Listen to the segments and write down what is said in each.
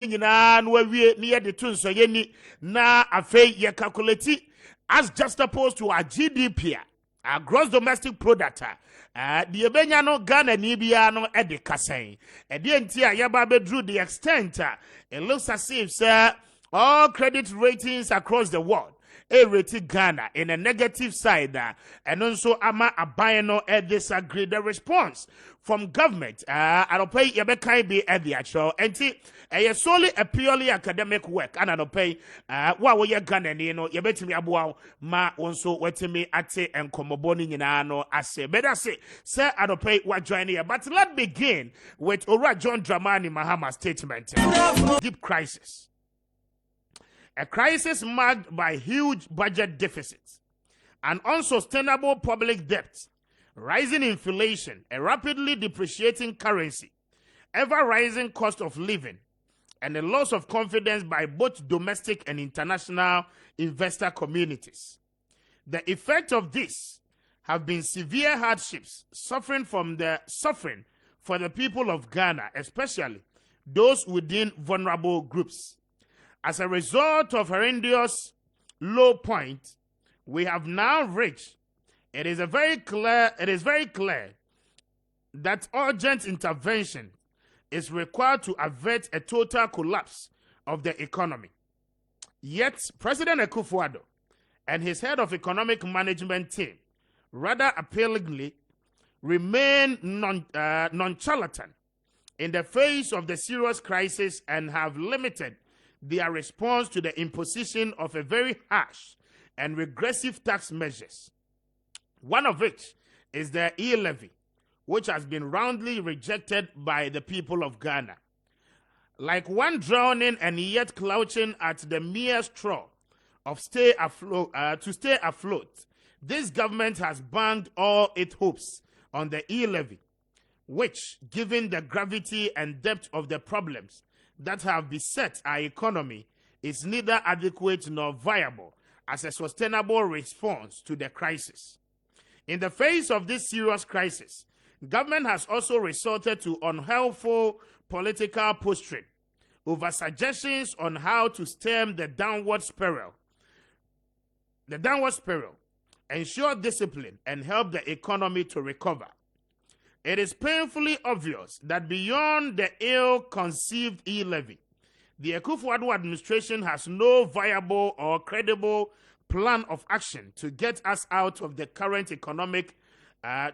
nyina no awie ne ye de to nso ye ni na afei ye calculate as just opposed to our GDP, our gross domestic product. The ebenya no Ghana ni bia no e de kasen. E de ntia yaba bedru the extent it looks as if all credit ratings across the world rated Ghana in a negative side, and also ama abayano disagree the response from government. I don't pay Yabekai be at the actual anti a solely a purely academic work, and I don't pay what we are Ghana, you know, Yabetimi Abuao, ma also wetimi ate and komoboni no I say, better say, sir, I don't pay what join here. But let's begin with Ora John Dramani Mahama statement. Deep crisis. A crisis marked by huge budget deficits, an unsustainable public debt, rising inflation, a rapidly depreciating currency, ever-rising cost of living, and a loss of confidence by both domestic and international investor communities. The effect of this have been severe hardships, suffering for the people of Ghana, especially those within vulnerable groups. As a result of horrendous low point we have now reached, it is very clear that urgent intervention is required to avert a total collapse of the economy. Yet, President Akufo-Addo and his head of economic management team rather appealingly remain nonchalant in the face of the serious crisis and have limited their response to the imposition of a very harsh and regressive tax measures, one of which is the e-levy, which has been roundly rejected by the people of Ghana. Like one drowning and yet clutching at the mere straw of to stay afloat, this government has banked all its hopes on the e-levy, which, given the gravity and depth of the problems that have beset our economy, is neither adequate nor viable as a sustainable response to the crisis. In the face of this serious crisis, government has also resorted to unhelpful political posturing over suggestions on how to stem the downward spiral, ensure discipline, and help the economy to recover. It is painfully obvious that beyond the ill-conceived e-levy, the Akufo-Addo administration has no viable or credible plan of action to get us out of the current economic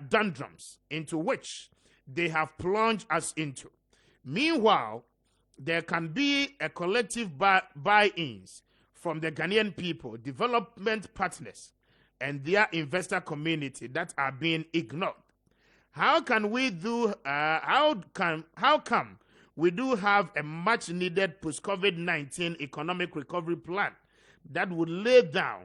doldrums into which they have plunged us into. Meanwhile, there can be a collective buy-ins from the Ghanaian people, development partners, and their investor community that are being ignored. How come we do have a much needed post-COVID-19 economic recovery plan that would lay down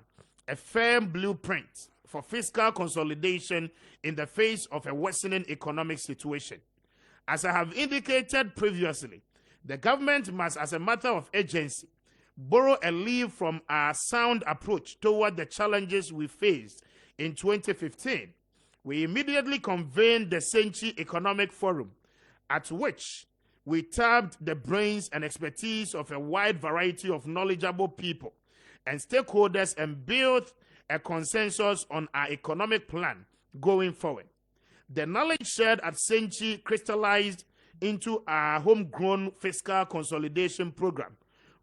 a firm blueprint for fiscal consolidation in the face of a worsening economic situation? As I have indicated previously, the government must, as a matter of urgency, borrow a leaf from our sound approach toward the challenges we faced in 2015. We immediately convened the Senchi Economic Forum, at which we tapped the brains and expertise of a wide variety of knowledgeable people and stakeholders and built a consensus on our economic plan going forward. The knowledge shared at Senchi crystallized into our homegrown fiscal consolidation program,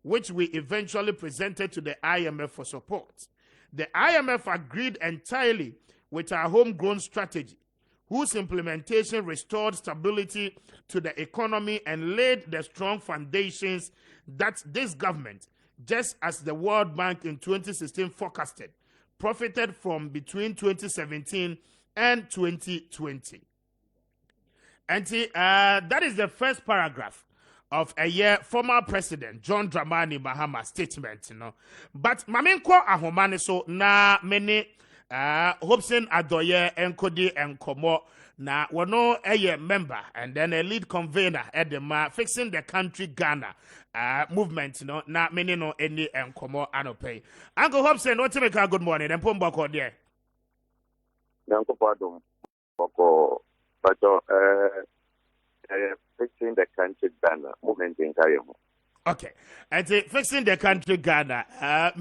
which we eventually presented to the IMF for support. The IMF agreed entirely with our homegrown strategy, whose implementation restored stability to the economy and laid the strong foundations that this government, just as the World Bank in 2016 forecasted, profited from between 2017 and 2020. And that is the first paragraph of a year former President John Dramani Mahama statement. But Maminko Ahomane so na many Hopeson Adorye enkodi enkomo na wano a member and then a lead convener at the fixing the country Ghana movement na many no any enkomo anope. Uncle Hopeson, what to make a good morning and Pumbako there. Uncle Pardon Boko but fixing the country Ghana movement in Kayamo. Okay. And fixing the country Ghana,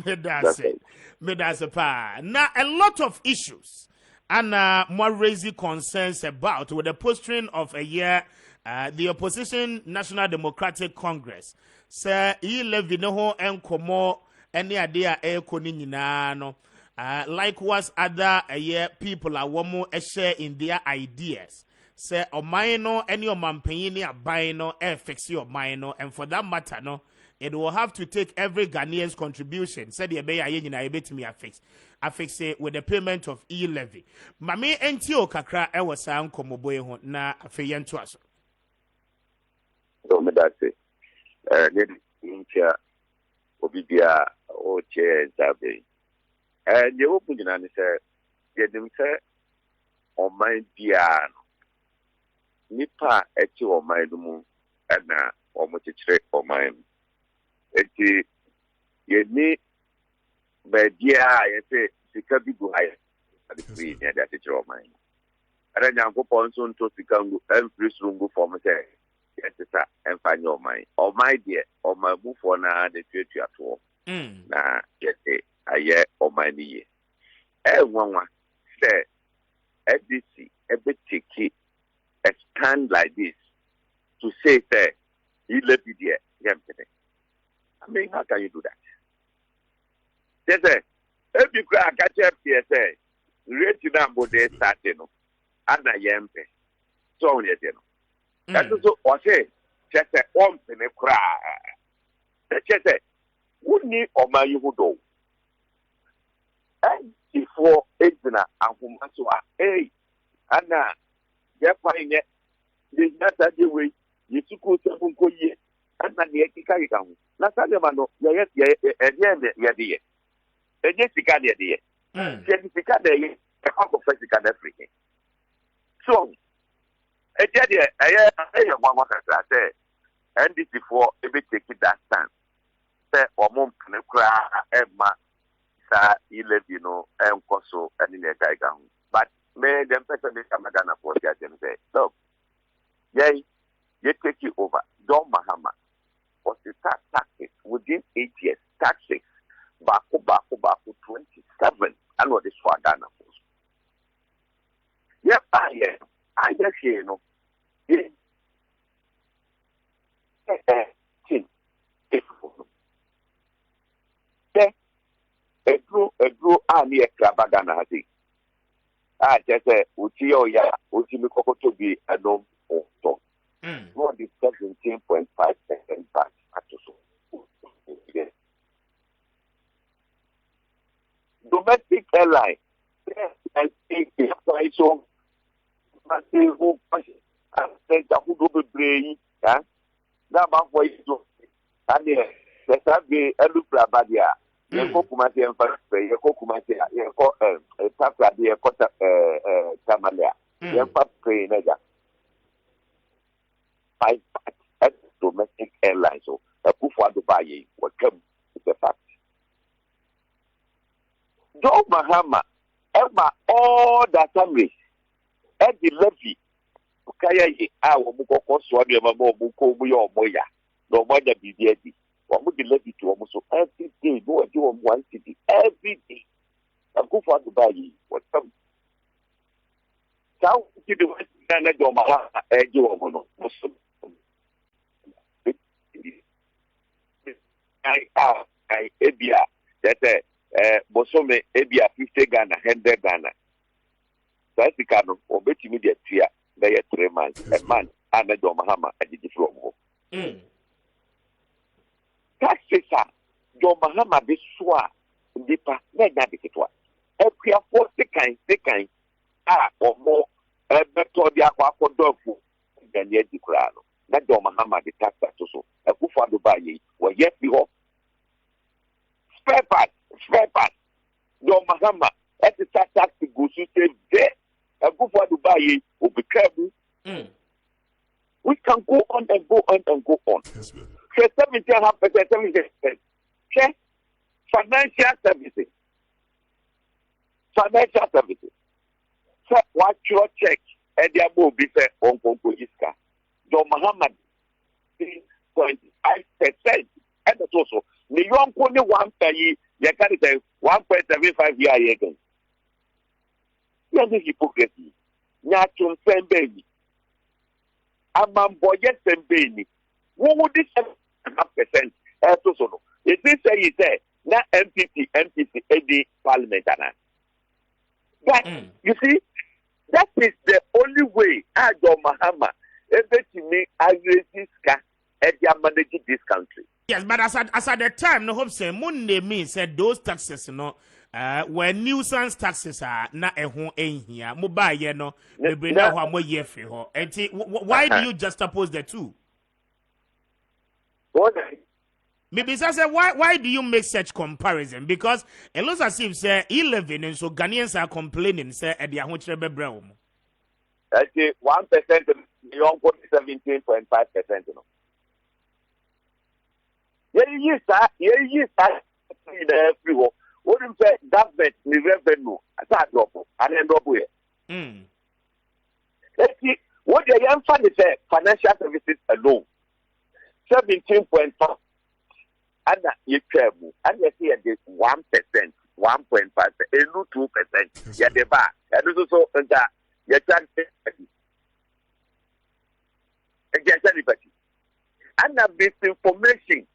That's right. me that's a pa. Now a lot of issues and more raising concerns about with the posting of a year, the opposition National Democratic Congress. Sir, he levy no ho enkomo any idea e koni nyina no. Likewise, other people are one more share in their ideas. Say ɔman no any ɔmanpanyin ne aban no fix your mind no, and for that matter no, it will have to take every Ghanaian's contribution. Said the ɛbɛyɛ ayɛ nyinaa ɛbɛtumi affix it with the payment of e-levy. Mame enti o kakra ɛwɔ saa nkɔmmɔbɔ yi ho na afei yɛnto aso. So me that's it. Need incha obibia o che zabe. And you open in and say, get them say on my piano. Nipa eti o my dumu na o mo chichire o my eti ye ni be dia ye say sika bi go high at the free near that chichire o my ara nyankopon so nto sika ngu every strungu for me say yes sir emfa nye o my dear o my bu for na the twetu ato na ye say aye o my ni nwanwa say edisi ebetiki a stand like this to say that he let me there. I mean, how can you do that? They say, if you catch up here, say, rating number they starting, and I am so on it. That's also or say, just a one in a cry. Just say, who need or my you do? And before Edna and Humasua, hey, Anna. Therefore, the matter the way you took seven go ye, and then the carry down. Nasamano, yes, yes, and yes, the Canada, yes, the Canada, a half of physical everything. So, a daddy, I am one what I said, and this before every take that stand. Say, or mom can cry, Emma, sa, you know, and Coso, and in a guy down. But may them person make a magana for the and say, look, yay, you take it over. Don Mahama was the tax taxes within 8 years, taxes, Baku 27. I know this for Ghana. Yep, I just hear, you know, a drew army extravagant has it. I just said, Uchio ya, Uchimiko to be a no also. More than 17.5% back at so. Domestic airline, and take the price of massive who and who do the brain, that for you. And let's have the Elupra Badia. Kumasi and Faspe, Kumasi, Papa, the Kota Tamalia, Papa, Nega. At domestic airlines, so a Kufa Dubai will come with the fact. Joe Mahama, Emma, all that family, at the levy, Kaya, our Mukoko, Swami, Muko, Moya, no more than BDD. What would be levy to almost every day? Go and do on one city every day. A go for Dubai, what come? How did the West Canada Mahama, Ejo, I Ebia, that Bosome Ebia 50 Ghana, 100 Ghana. That's the kind of immediate fear. They are 3 months, a man, and a Mahama at the diploma. Taxes are John Mahama be swa deeper than that. Every 40 kind or more better the aqua dog than the Edicrano. That John Mahama the tax so a Kufa Dubai were yet the hope. Spare part. John Mahama at the tax to go to save there. A Kufa Dubai will be careful. We can go on and go on and go on. 70.5%. Financial services. So what your check and the above be said on Congo Iska. John Muhammad 3.5% only one penny, you can't say 1.75 year again. Yes, hypocrisy. Nyachum baby. Among boys and baby. What would this 7.5%? If this say you say, not MPP, AD Parliament. But you see, that is the only way I go Mahama. Everything I raise this car and they are managing this country. Yes, but as at the time, no hope say Monday means said those taxes, were nuisance taxes are not a home in here. Mobile, no, they bring out one more year for her. And why do you just oppose the two? Maybe say why do you make such comparison? Because it looks as if say 11 and so Ghanaians are complaining say at the Ahunchebe Brown. I say 1% beyond 17.5%. Yes, everywhere. What you say government the revenue as a drop and then double it. Let's see what the young family say financial services alone 17.5. And you travel, and you see this 1%, 1.5%, and 2%. Yeah, the bar, and also that you can't against anybody. And misinformation,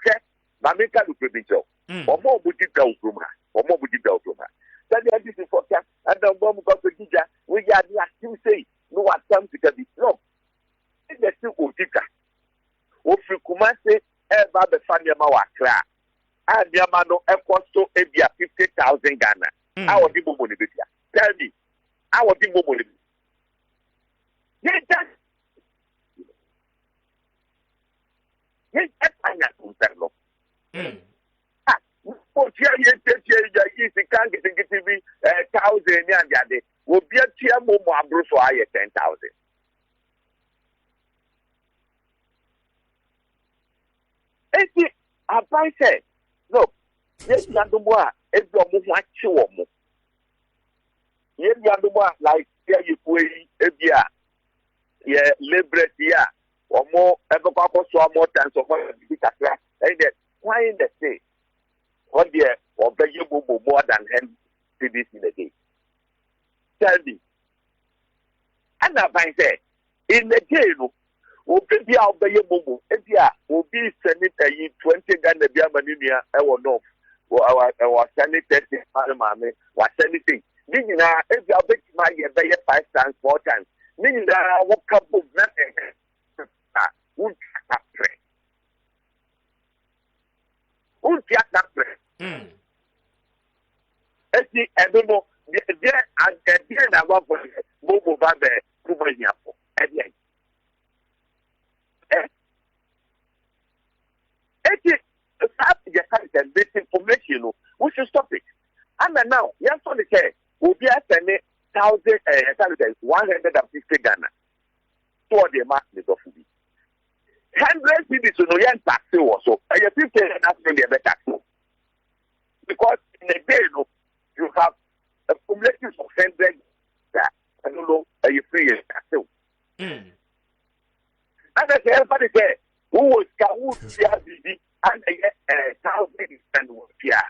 check, Mamika to provincial, or more would you go from her, or more would you go from her. Then you have this forecast, and the bomb got to Gija, we are still saying, no attempt to be no. It's the still Utica. If you come and say, ever the family wakra and the man no cost to 50,000 Ghana. I was the money. Tell me, I was the money. Yes, that's fine. But here, you can't get 1,000 and the other will be a tier more so I 10,000. I said, look, yes, Yanduwa, it's your move like Chiwomo. Yes, Yanduwa, like, here you pay, yeah, liberty, or more, ever more times of what you class. And then, why in the state? What dear, or pay you more than 10 cities in a day? Tell me. And I said, in the day, be out by your mobile. Will be sending 20 Ghana Biamania, our north, or our sending 30 Parliament, was anything. Meaning, if you are big, my 5 times, 4 times. Meaning that I will come with nothing. Won't that pray? Won't that pray? I don't know. There and then I want for mobile Babe, Kumania. Misinformation, we should stop it. And now, yes, on the care, will be at 150 Ghana toward the market of food. 100 cities to no tax also. I have 50 and that's really a better. Because in a day, you have a cumulative of 100 that I don't know, are you free tax? And I say, everybody say, who was CRBD and 1,000 and here?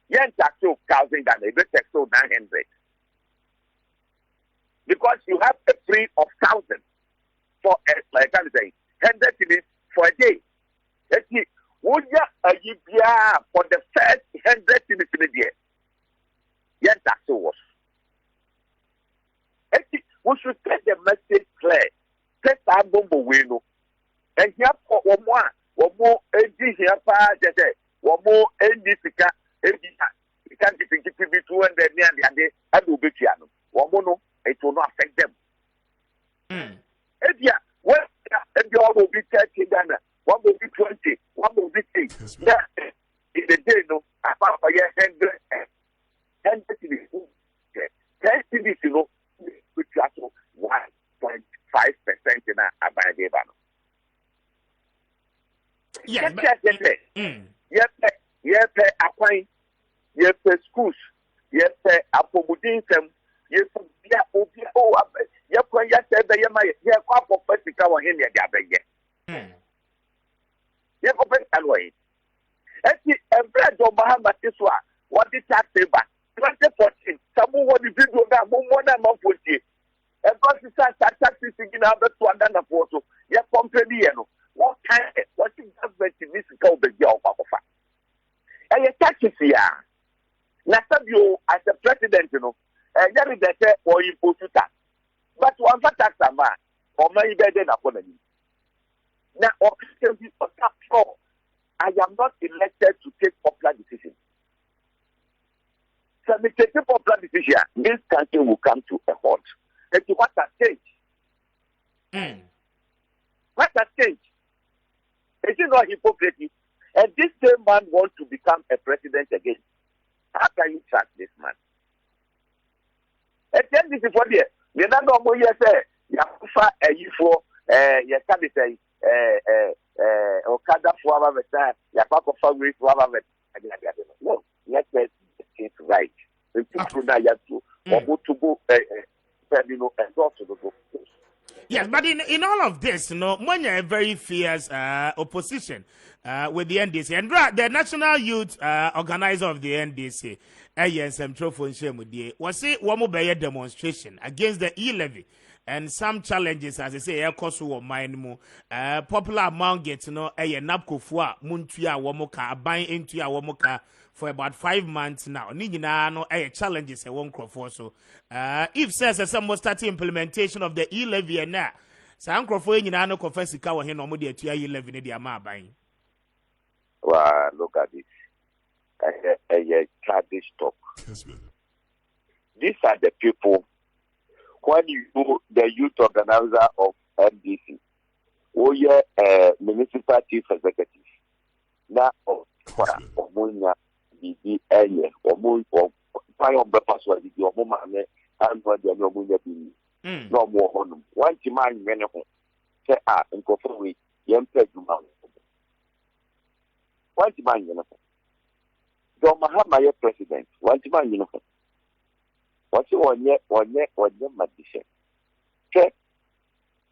Yen tax 1,000 and a tax 900. Because you have a free of 1,000 for like I say, 100 cities for a day. Let's see, would you for the first 100 cities in a year? Yen tax was. Let's see, we should get the message clear. Take that bomb away, no. And here for one more, here, one more, you can't get 200 near the other, and will be piano. One more, it will not affect them. Well, if you all will be 30 Ghana, one will be 20, one will be 10. In the day, no, apart from your 100 cities, 10 cities, you know, which are 1.5% in a Abadebano. Yes, yes, acquaint, yes, schools, yes, Apomudin, yes, Eti every John Mahama Tiswa, what the tax saver, 2014, Samu what the video that more than 140. And God is taxes in our to another photo. Your company, what kind what is government in this called the job of and your taxes here. Nasabio as a president, and there is a or impose tax. But one for tax a man, or money better than upon him. Now, I am not elected to take popular decisions. So, me taking popular decision, this country will come to a halt. And what has changed? What has changed? Is it not hypocrisy? And this same man wants to become a president again. How can you track this man? And then this is what you don't know what you say. You have a UFO, you can't say, Okada for our time, you have a family for our no, let's get things right. The people now have to, or to go. Yes, but in all of this, when you're a very fierce opposition with the NDC, and the National Youth Organizer of the NDC, was it one more demonstration against the e-levy and some challenges, as I say, air cost or mine popular among gets a napkofua, muntia womoka, buying into your womoka for about 5 months now. Nijina no challenges a one crop so if says some more starting implementation of the e-levy and now some crop for you no confess ikawa hen or to your e-levy in the ama buying. Wow, look at this. A childish talk. These are the people when you do the youth organizer of MDC, or your municipal chief executive. Now, Omunya, the area, or more fire on the password, your woman, and what the Omunya be no more on one to mind, men of say, and go for me, young Pedro. One to mind, John Mahama, president, one to mind, what's one yet, magician? Check.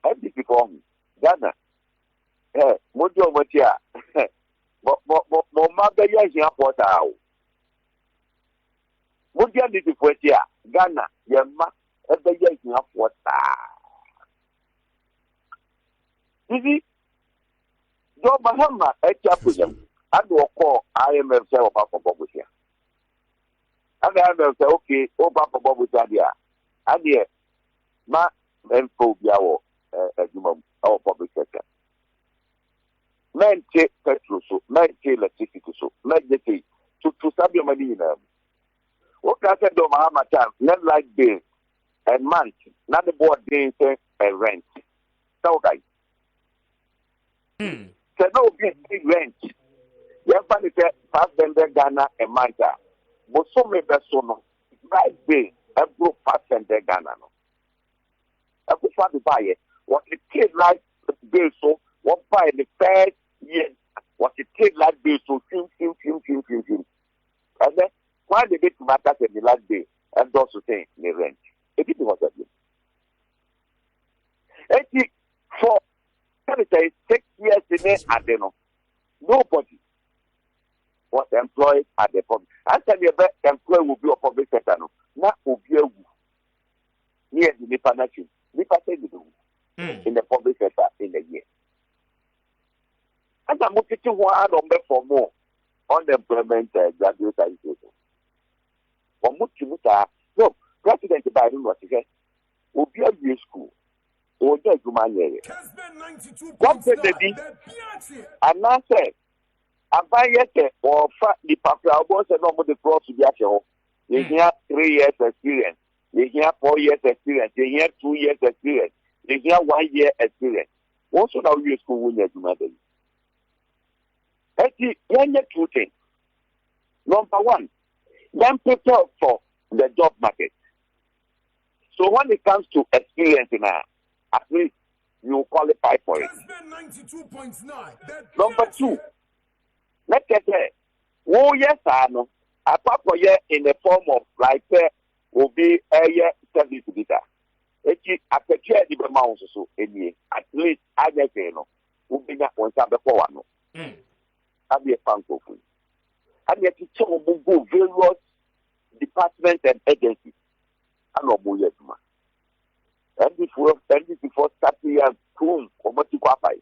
I think become Ghana. Mojo Motia. But mother, yes, you have what out. Moja did it Ghana, your ma, every year you have what Easy. John Mahama, a chaplain. I do call IMF of Papa Bobusia. And I will say, okay, oh, Papa Bobusia, and yeah, ma, and phobia or public sector. Men take petrol, so men take electricity, so men take to save your money in them. What I said to Mahama time, not like days and months, not the board days and rent. So, guys, so no big rent. Your family said, pass them the Ghana and Manta. But so many persons, right day, I broke past them the Ghana. I could find the buyer. What the kid like the bill, so what buy the first year, what the kid like bill, so film. And then, why they get to matter in the last day, and also saying the rent. It didn't want that. For 6 years in there, I don't know. Nobody was employed at the public. I tell you, the employee will be a public sector. Not will be a near the Nipa Nation. Nipa said in the public sector in the year. And I'm looking to one for more unemployment graduate education. No, President Biden was here. Will be a new school. Or just to my area. What said the and now say, I buy yet or the Papa was a number the cross to the show. You hear 3 years experience. You hear 4 years experience. You hear 2 years experience. You hear 1 year experience. What should our school win as mother? One two things. Number one, then prepare for the job market. So when it comes to experience at least you qualify for it. Number two, let's get there. Oh yes, I know. Apart from in the form of like will be a year service bidder. After chair the amount so at least I just say no. Will be that one time before one. I'll be a fan for you. and yet it's all go various departments and agencies. I know more yet, man. And before starting a room or what you qualify.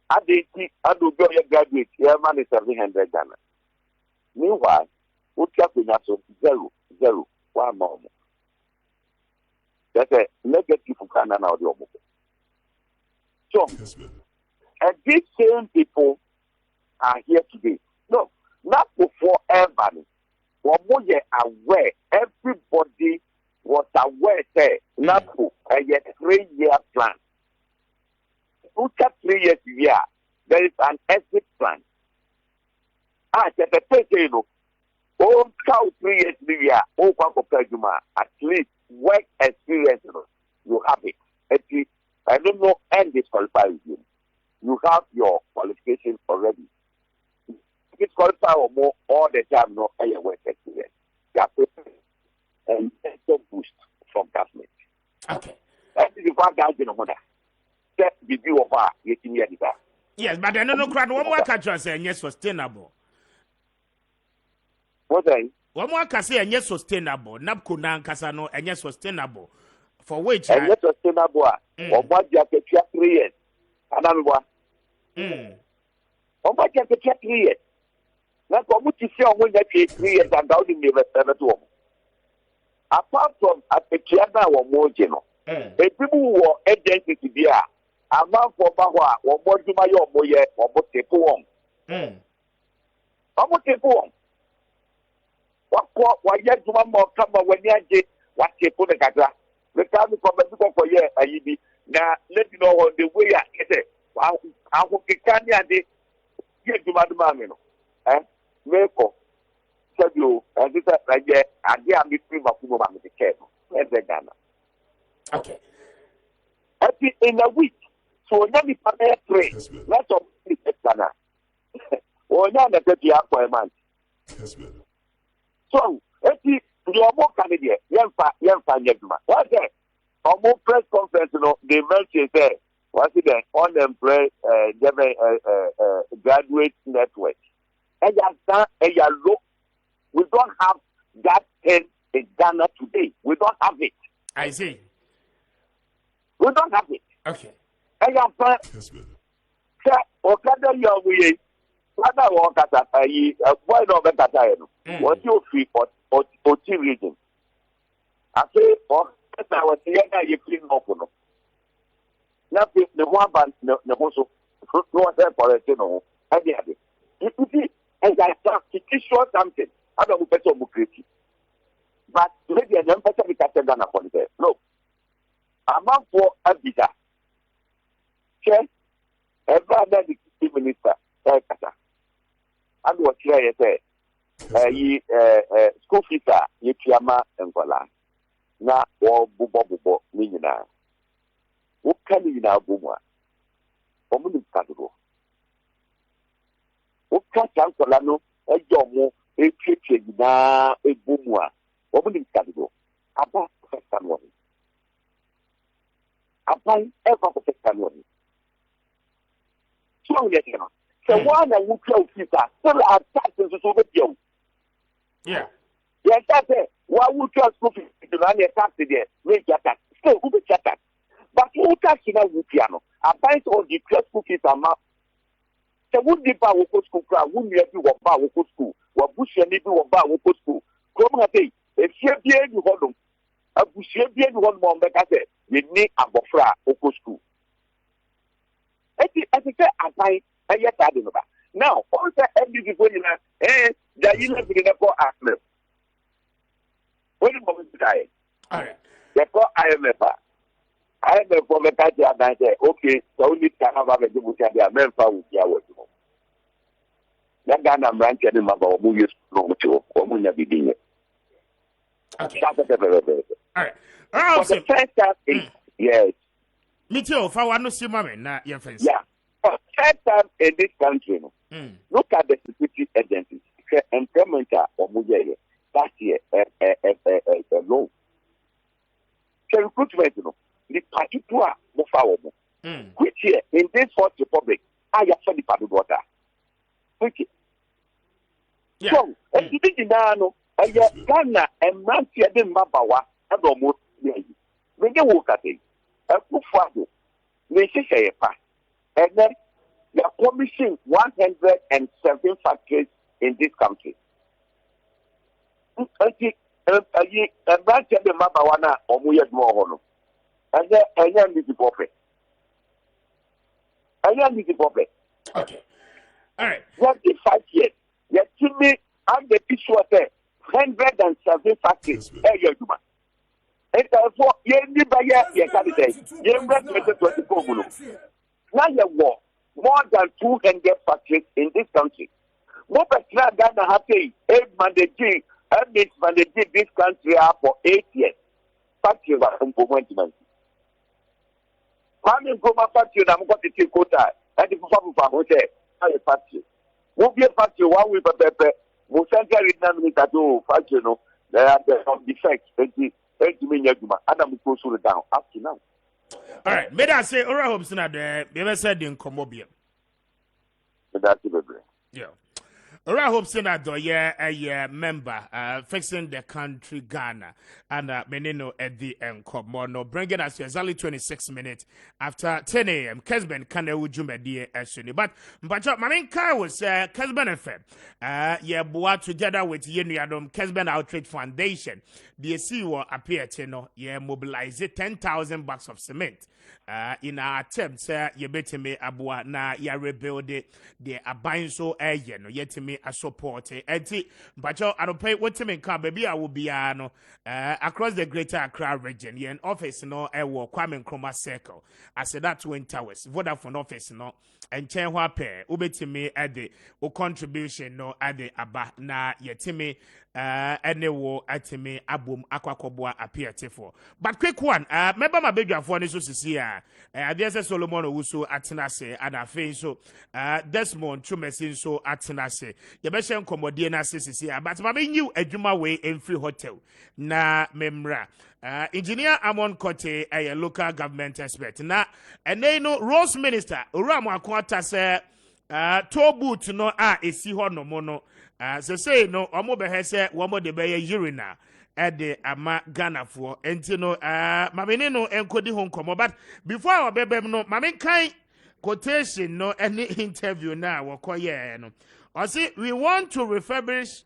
I did see, I do go your graduate, your man is 700 Ghana. Meanwhile, what happened as of 0, 1 moment. That's a negative for Ghana now. So, and these same people are here today. No, not before everybody. One more year aware, everybody was aware that not for a 3-year plan. After 3 years here, there is an exit plan. Just a person, you know, all 3 years here, all at least work experience, you have it. I don't know, and disqualify you. You have your qualification already. Disqualify or more all the time, no higher work experience. And a boost from government. Okay. That is the fact that you know what that the view of our 18 years. Yes, but I don't know, one more country saying yes, sustainable. What I? One more can say and yes, sustainable. Napkunan Casano and yes, sustainable. For which and yes, sustainable. Or what you have to 3 years. Another one. Or what you have to 3 years. Now, what you see when you 3 years and down in the seven. Apart from at the Kiana or more general, the people who are agency to be a man for Bawa or more Jumayo or Moye or Motepuom. What Motepuom? What yet to one more come when you get what you put a gata? The time to come for year, I be now let you know on the way I get it. I will be candy and get to Madamino. Meko. You and this right there, and they are between Makumo and the Kessben. Let's say Ghana. Okay. In a week, so let me pray. Let's all Ghana. Or not that you have for a month. So, you are more candidate, young Yagma. What's that? On more press conference, they mentioned there, what's it there? Unemployed graduate network. And you look. We don't have that thing in Ghana today. We don't have it. I see. We don't have it. Okay. And I'm saying, sir, Okada Yaway, Father Wakata, why not better? What you feel or T region? I say, or I was here, you clean up. Nothing, the one band, no, also, no one said for it, you know, I did it. You see, and I start to show something. I don't know better democracy. But maybe an emphasis with that Ghana upon there. No. I'm not for a visa. Check. Every other the minister, I was here, school fees are Yama and Gola. Now, or Bubo, Nina. What can you now, Buma? Omun Kadu. What can Solano, a young a future na a boomwa. What will it go? About first one. About ever first one. So, yes, you know. So, one I will close this up. So, our taxes is over you. Yeah. Yes, that's it. Why would you school fees to run your tax there? Make your tax. Still, who will chat that? But who tax in a piano? About all the school fees are marked. So, would the power school crowd? Wouldn't you have power school? What Bush and maybe what bar will put school. Come a day, if you be you hold them, a Bush be one more back at it, you need a bofra or school. As I said, I yet I don't know. Now, all the every when you know, that you live in the poor athlete. When you want to die, all right. The poor IMF. I am a former country and I say, okay, so only can have a good men found with your work. That Ghana branch and my movies from to or Munya Okay. All right. Oh, the first time is, yes. Me too, if I want to see my man, your friends. Yeah. First time in this country, look at the security agencies. Employment or Munya last year, low. So recruitment, the particular Mufawamo, which here in this Fourth Republic, I actually part of water. Which So, and you didn't know, and yet Ghana and Nancy and Mabawa, and almost when you walk at it, a good father, they say, and then they are commissioning 107 factories in this country. And Nancy and Mabawana, or we have more. And then I am the prophet. Okay. All right. 25 years. Yet, to me, I'm the picture of 107 factories. And therefore, you need by your candidate. You have 2024. Now you have more than 200 factories in this country. What a crowd that happy 8 managing this country for 8 years. Factories are improvement. I'm in Goma factory, I'm going to take quota. And the performance of hotel, I factory. We'll be a factory 1 week of paper. We'll send a minute to factory. There are some defects. 20 million. And I'm going to down up to now. All right. May I say, Ora Hopeson Adorye, never said in Comobium. That's it. Yeah. Ora Hopeson Adorye, a member fixing the country Ghana and Menino at the Encomono, bringing us exactly 26 minutes after 10 a.m. Kessben Kanawu Jumedi Ashuni. But my main car was Kessben FM. Yeah, boa together with Yenuadom Kessben Outreach Foundation. The CEO appeared to mobilize 10,000 bags of cement. In our attempt, you better me abua na ya rebuild it. The abine so no yet me a support it. But I don't pay what to me come, baby. I will be across the greater Accra region. Yeah, an office no war Kwame Nkrumah circle. I said that Twin Towers, Vodafone office no, and Chenhua pair, ubetime at the contribution no at the aba na yetime any war at me abum aquacoboa appear for. But quick one, remember my baby for this see there's a Solomon Owusu Atenase and a face so Desmond Chumesin so Atenase. Yabeshan Comodiana Sisi, but my new Ejuma way in free hotel na memra. Engineer Amon Kote, a local government expert. Na and they know Rose Minister Urama Kwata say Tobu to no esi ho no mono. So say no omo be say womo de be urina ede ama Ghana for entino mamene no enkodi ho nkomo. But before our bebem no mame kan quotation no any interview na wakoye no. I say we want to refurbish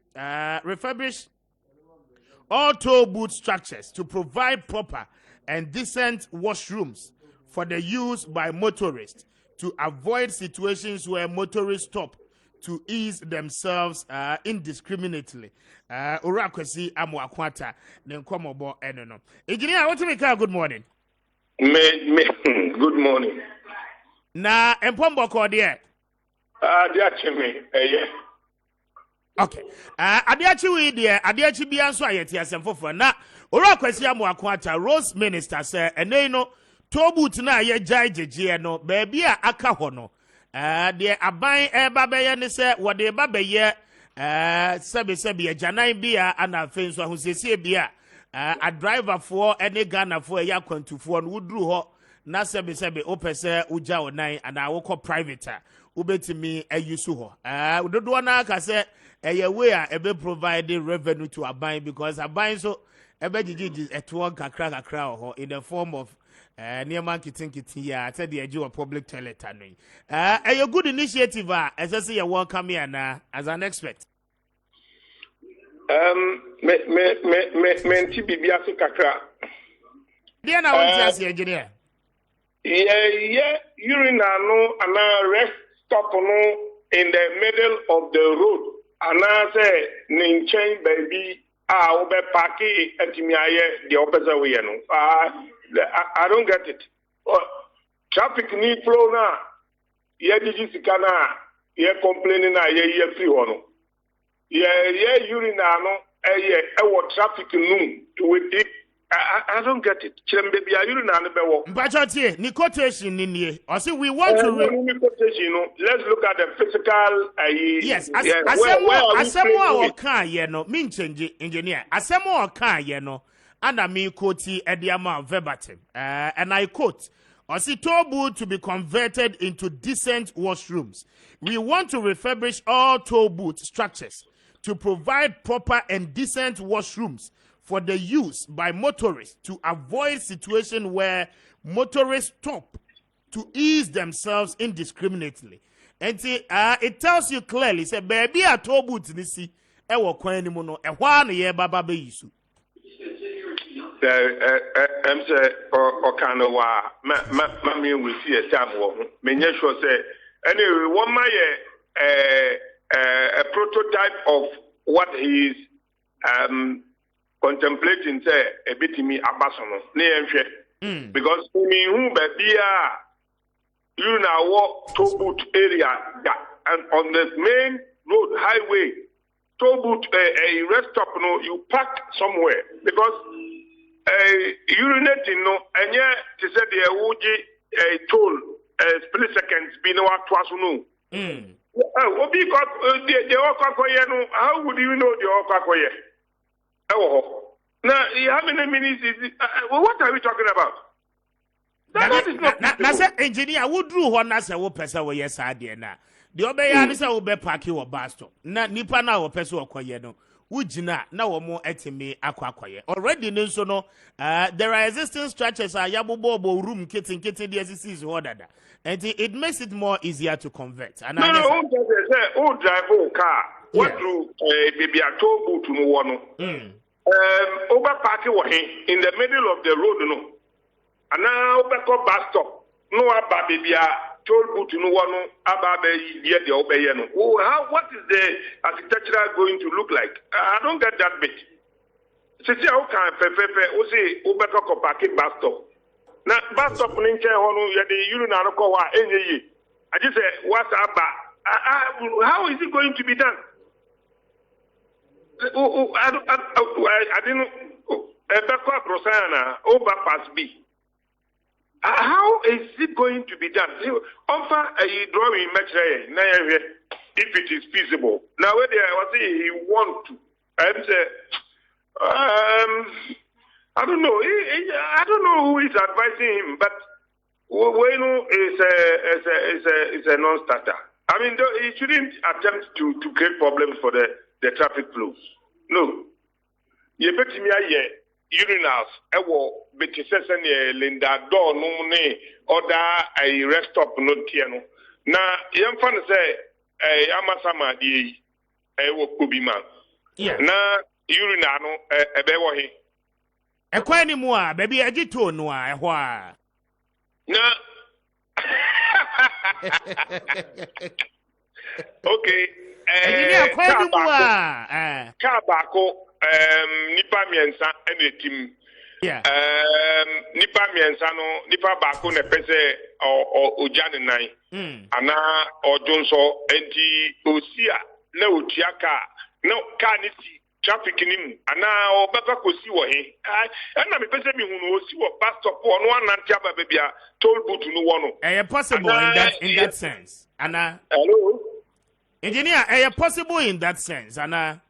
all toll booth structures to provide proper and decent washrooms for the use by motorists to avoid situations where motorists stop to ease themselves indiscriminately. Urakwesi amwakwata nenkomobo enono. Engineer, what make good morning? Good morning. Na empombo ko de. Adiachi me yeah. Okay. Adiachi we de, adiachi bia so ayeti asemfofo na Urakwesi amwakwata Rose Minister say ene no tobu na ye jai jeje no baby a aka ho no. The aban babeye ne se wode babeye sebe janan bia ana afenso ahosiesie bia a driver for any Ghana for ya kwantufo no wuduru ho na sebe opese uja onan ana wokọ private ubetimi ayusu ho udodo na aka se eye way a ebe provide revenue to aban because aban so ebe gigi eto kakra ho in the form of near marketing ya said the edge of public toilet a good initiative as I say you're welcome here now as an expert. Me Bibia so kakra. Dear now want to engineer. Yeah, urina no and rest stop no in the middle of the road. And I say ninchen baby obe parky etimiaye the opposite way no. I don't get it. Traffic need flow now. Yeah, did you see Kana? Yeah, complaining now. Yeah, free one. Yeah, urina no. Yeah, traffic noon with it. I don't get it. Baby, are you not the Bachati, ni quotation in here. I say we want to let's look at the physical. Yes, asemo or can ye no mean change engineer. Asemo or can ye no. And I mean quote Ediama verbatim. And I quote, toll to be converted into decent washrooms. We want to refurbish all toll booth structures to provide proper and decent washrooms for the use by motorists to avoid situations where motorists stop to ease themselves indiscriminately. And it tells you clearly, say, baby, I told you to see, I will call anymore, and one year, Baba Bayisu. I'm saying, or kind of mammy will see a sample. Many sure say, anyway, one my a prototype of what he is contemplating, say, a bit me abasono, because me who be you now walk Tobut area and on the main road highway, Tobut a rest stop, no, you park somewhere because urinating no, and yet to say the Uji toll split seconds be no twice no. What because the Okakoye no, how would you know the Okakoye? Oh, now how many minutes is it? What are we talking about? That is not. Now, say engineer, would do one as a person where yes, I did now. The obey is a will be parking or bus stop. Not nipa now or person or koyeno. Would you not now more etime aquaquaye? Already, no, so no. There are existing structures, a yabobo room kitten, the SEC's ordered. And it makes it more easier to convert. And no, drive a car. What through baby a toll boot to no one. Over parking in the middle of the road, no. And now back up bus stop. No about baby told boot no one about the obeyano. Oh, what is the architecture going to look like? I don't get that bit. See how can Pepe say back up parking bus stop. Now bus stop in Chehonu, you know what any. I just say what's up? How is it going to be done? I didn't back up Rosana over past B. How is it going to be done? Offer a drawing measure if it is feasible. Now, whether I was saying he want to, I don't know. I don't know who is advising him, but Wayno is a non-starter. I mean, he shouldn't attempt to create problems for the traffic flows. No. You bet me urinals, Betty Sesson, Linda door, no money, order a rest stop no tiano. Now, young fan say, Amasama, could be man. Yeah. Now, urinano, a bewahi. A quany more, baby, I did to no, a while. Now, okay. Kabako, nipa miensa ene team. Yeah. Nipa miensa no, nipa bako ne pese o ojane nai. Ana odonso enti osia na otiaka na ka ni si traffic nim ana obeka kosi wo he. Ana me pese mi hunu osi wo bus stop wo no anantia ba bia toll booth no wo no. Possible in that sense. Ana. Hello. Engineer, possible in that sense, Anna.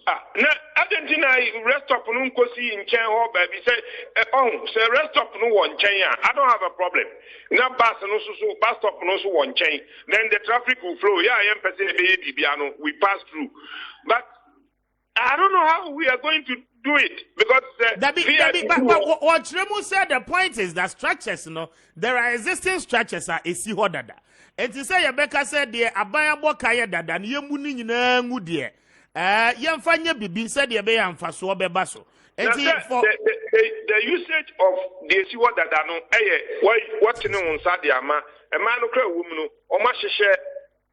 Na Argentina rest stop no nkosi nchen ho baby say rest stop no won nchen I don't have a problem. Na bus no so bus stop no so won nchen. Then the traffic will flow. Yeah, I am person be bibia no we pass through. But I don't know how we are going to do it because but what Remu said, the point is that structures, there are existing structures are esi hodada. And to say Rebecca said the abayabo kaya dada ni yemuni nyina ngudie. Yemfanya bibi said the beya mfaso bebaso. The usage of the esi hodada no what no unsa de ama e ma no kra wum no o ma hehye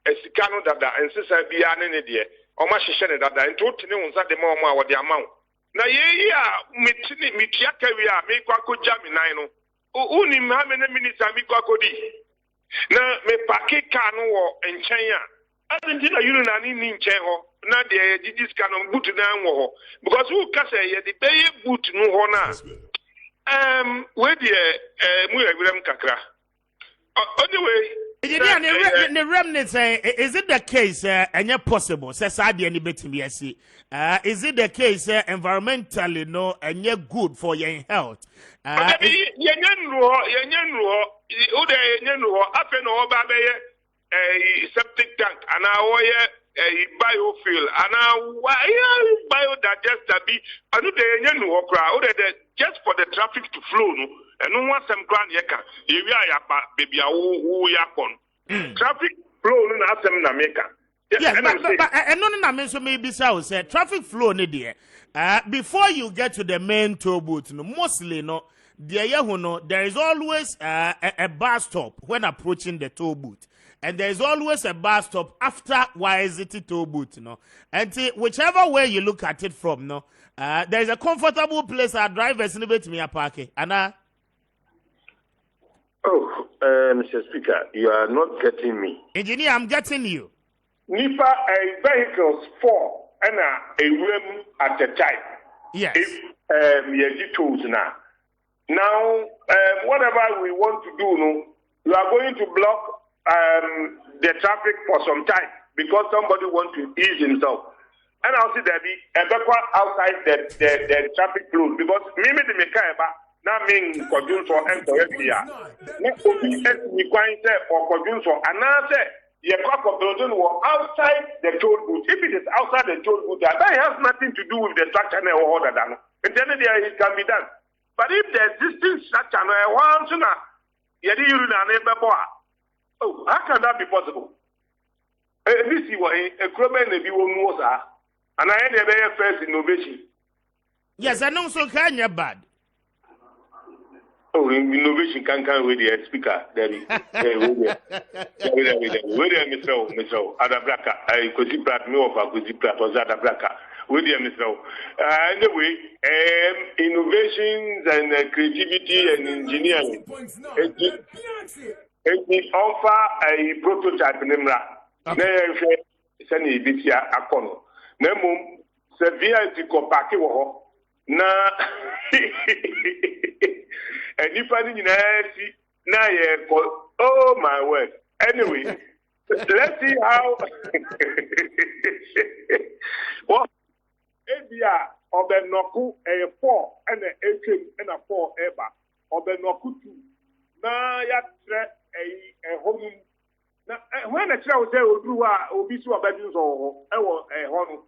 esika no dada ensesa bia ne de o ma hehye ne dada enti otene unsa de ma o ma wo de ama na ye a mitia kawia me kwako jami nan no uni ma me na minisa mi kwako di na me pake ka no wo enchen a Argentina you na ni nchen ho na de jijis ka no boot na wo ho because who ka say ye de be boot no ho na we de mu ewrem kakra anyway the remnants is it the case and possible say sad any betimi asi is it the case environmentally no and good for your health yenyen ruho o de yenyen ruho afa no ba be septic tank ana wo ye biofuel and why biodigester be I know the no okra just for the traffic to flow no and no one some grand yeka you are baby who yakon traffic flow no na sem na make. Yes, but no na me so maybe say traffic flow ni there. Before you get to the main toll booth, no, mostly no, there is always a bus stop when approaching the toll booth. And there is always a bus stop after YZT toll booth, no. And whichever way you look at it from, no, there is a comfortable place our drivers in the me parking. Anna. Oh, Mr. Speaker, you are not getting me. Engineer, I'm getting you. Nipa vehicles 4 and a room at a time. Yes. If tools now. Now, whatever we want to do, no, we are going to block the traffic for some time because somebody wants to ease himself. And I'll see that the outside the traffic flow because maybe the mechanic now mean conjunction and correct here. Next will be requiring or conjunction and now say. The cost of building was outside the toll booth. If it is outside the toll booth, that has nothing to do with the structure and order. Intended it can be done. But if the existing structure once oh, how can that be possible? This is what a crewman may be one and I had a very first innovation. Yes, I know so can you bad. Oh, innovation can with the speaker. Wait there, Mr. Adabraka. I could see Pratt, no, I could see Pratt was Adabraka. Wait there, Mr. Anyway, innovations and creativity and engineering. It offer a prototype in Nemra. Send it this year, Akono. Nemum, Sevilla is Kopaki. Na and if I didn't see now, oh my word. Anyway, let's see how well Abia or the Noku a 4 and a 18 and a 4 ever or the Noku 2. Now ya a home. Now when a child say Obisu or Bedins or a home.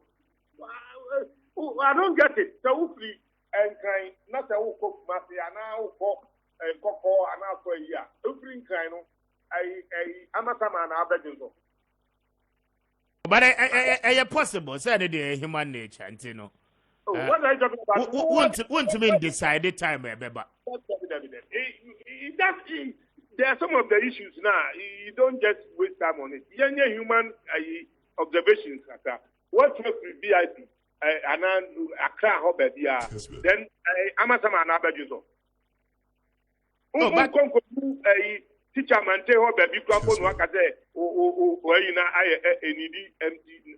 I don't get it. So free and kind, not a cook, Massy, and now cook and cocoa and now for a year. Every kind of I'm a man, I bet you. But I possible, Saturday, human nature, and you know. What I talking about? Want mean decided time, Beba. There are some of the issues now. You don't just waste time on it. Human observations. What was VIP? And then Accra Hobby, then Amazon and Abajuzo. Oh, but a teacher Mante Hobby, Bicon Wakade, or you know, I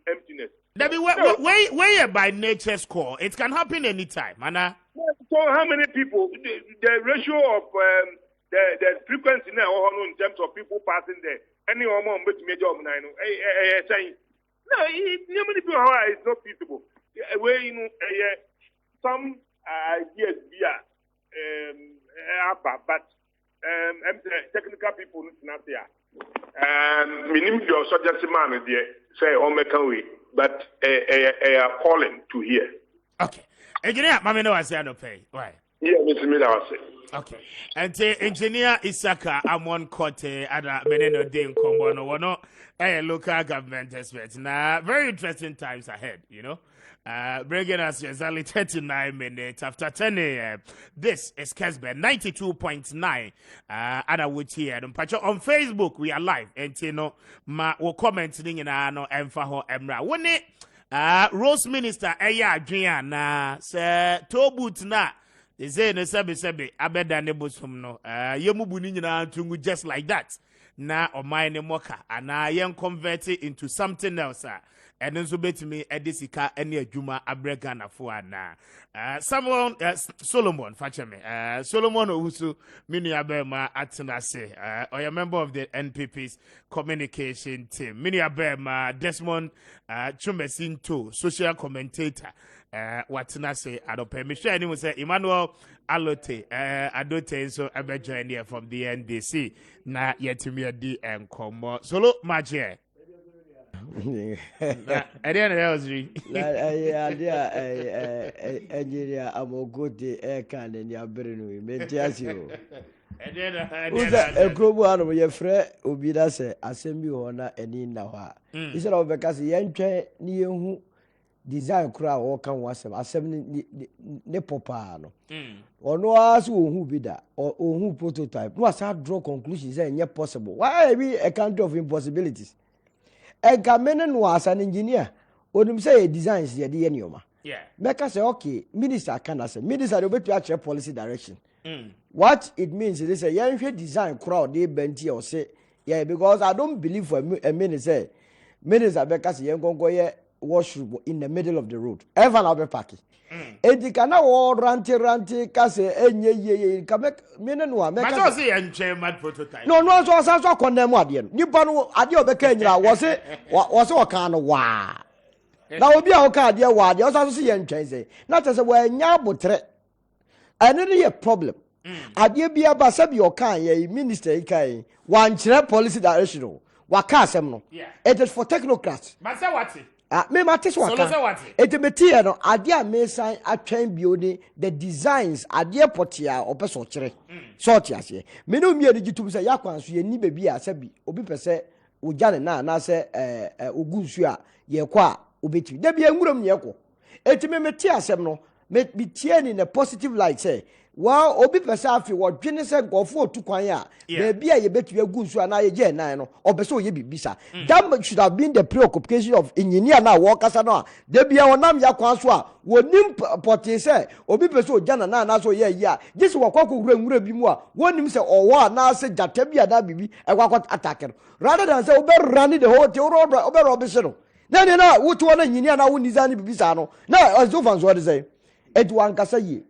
emptiness. That be where by nature's core, it can happen anytime, Anna. So, how many people, the ratio of the frequency now in terms of people passing there, any more but major of 9, saying, no, how many people are it's not feasible. Where you know some ideas but technical people not there. Minimum your suggestion man there say on but calling to hear. Okay. Engineer, Mammy no I say no pay. Why? Yeah, Mr. Miller say. Okay. And engineer Isaka Amon Kote Ada Meneno Dane Kombono Wono a local government expert. Now very interesting times ahead, you know. Bringing us exactly 39 minutes after 10 a.m. This is Kessben 92.9. On Facebook, we are live. And you know, we're commenting in our Emfaho Emra. When it Rose Minister Eya Adriana say Tobut na is no sebe abeda ne bosom no yemubu ni nyina tungu just like that. Na omai ne moka ana yen convert it into something else. And then so betimi edisika ene adwuma abrega na fo ana someone Solomon facheme Solomon Owusu mini abema atena se or a member of the NPP's communication team mini abema Desmond Chumesinto social commentator watena se Adorye me share ni say Emmanuel Alote Adorye so abejoin here from the NDC na yetimi adi enkomo solo magie. Adorye else ri. Engineer Amogote Ekan and Yabrinu, Mentiasio. Adorye Who's a global animal? Your friend Ubida say, Assembly honor and in Nawa. Instead of because the entry near who design crowd or can was assembly Nepopano. Or no ask who be that or who prototype. Was hard draw conclusions and yet possible. Why be a country of impossibilities? A Gamenen was an engineer. When say designs the Nioma. Yeah. Make us say, okay, minister can say, minister, you better actually policy direction. What it means is a young design crowd, they bent here or say, yeah, because I don't believe for a minister, because young go washroom in the middle of the road. Ever I'll be packing. And you cannot all ranty, kase, ye, come make Minenua. But I say, and chairman prototype. No, so I saw condemn what you know, Adio Bekenya was it, was all kind of wow. Now will be our card, dear word, you also see and change. Not as a way, Yabutre. And any a problem. Adia be a basabi or can ye minister kai one chair policy direction. Wakasem. Yeah. It is for technocrats. But say what? Me matis waka. It be no adia me sign a train building the designs adia potia or person chere. Sortias ye. Me no me digitum say yakwan so ye ni baby a sabi obi pese ujane na say ogunsu a ye kwa obeti. De bi enwuram ye ko. Eti me tie asem no me be tie in a positive light say wow obi pese afi wo dwene se gofo otukwan a baby a ye betu agunsu na ye je nan no obese oye bibisa. That should have been the preoccupation of engineer na wo kasa no de bia wonam yakwan so a wonim pote se obi pese ojana na so ye yi a this wo kwakwo nwura bi mu a wonim se owo na se jata bia da bibi ekwakwa attack no rather than say obe run the whole thing obe robise no na wotu na engineer na woni zani bibisa no na azofan so de say et wan kasa yi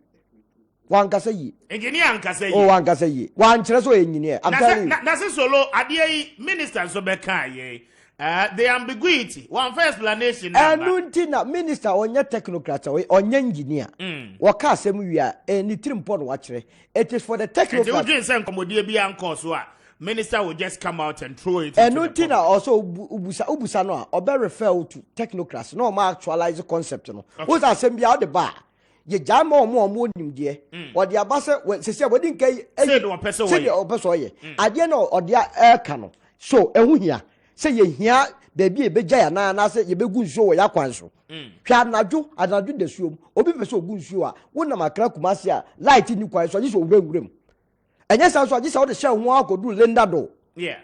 Wankasa yi. Engineer ankasa yi. Oh, wankasa yi. Wanchere so engineer. I'm telling you. Na se solo Adorye minister so be kan ye. The ambiguity. One first explanation. Enu na minister onye technocrat onye engineer. Waka asem wi a ni trimpo no wachere. It is for the technocrat. You dream say nkomodie bi anko so a minister will just come out and throw it. Enu na also ubusa no a obe refer to technocrats. No ma actualize the concept no. Who's asem bia the bar. Ye jama omo nimdie odi abase sese wodi nkai say no person say the person ye ade na odi eka no so ehu hia say ye hia da bi ebeja ya na say ye begu nsuo wo yakwan so hwa anadwo de suom obi pese ogu nsuo a wona makra kumase a light ni kwan so so wurawuram enye sa so agisa wo de hye ho akodu lenda do yeah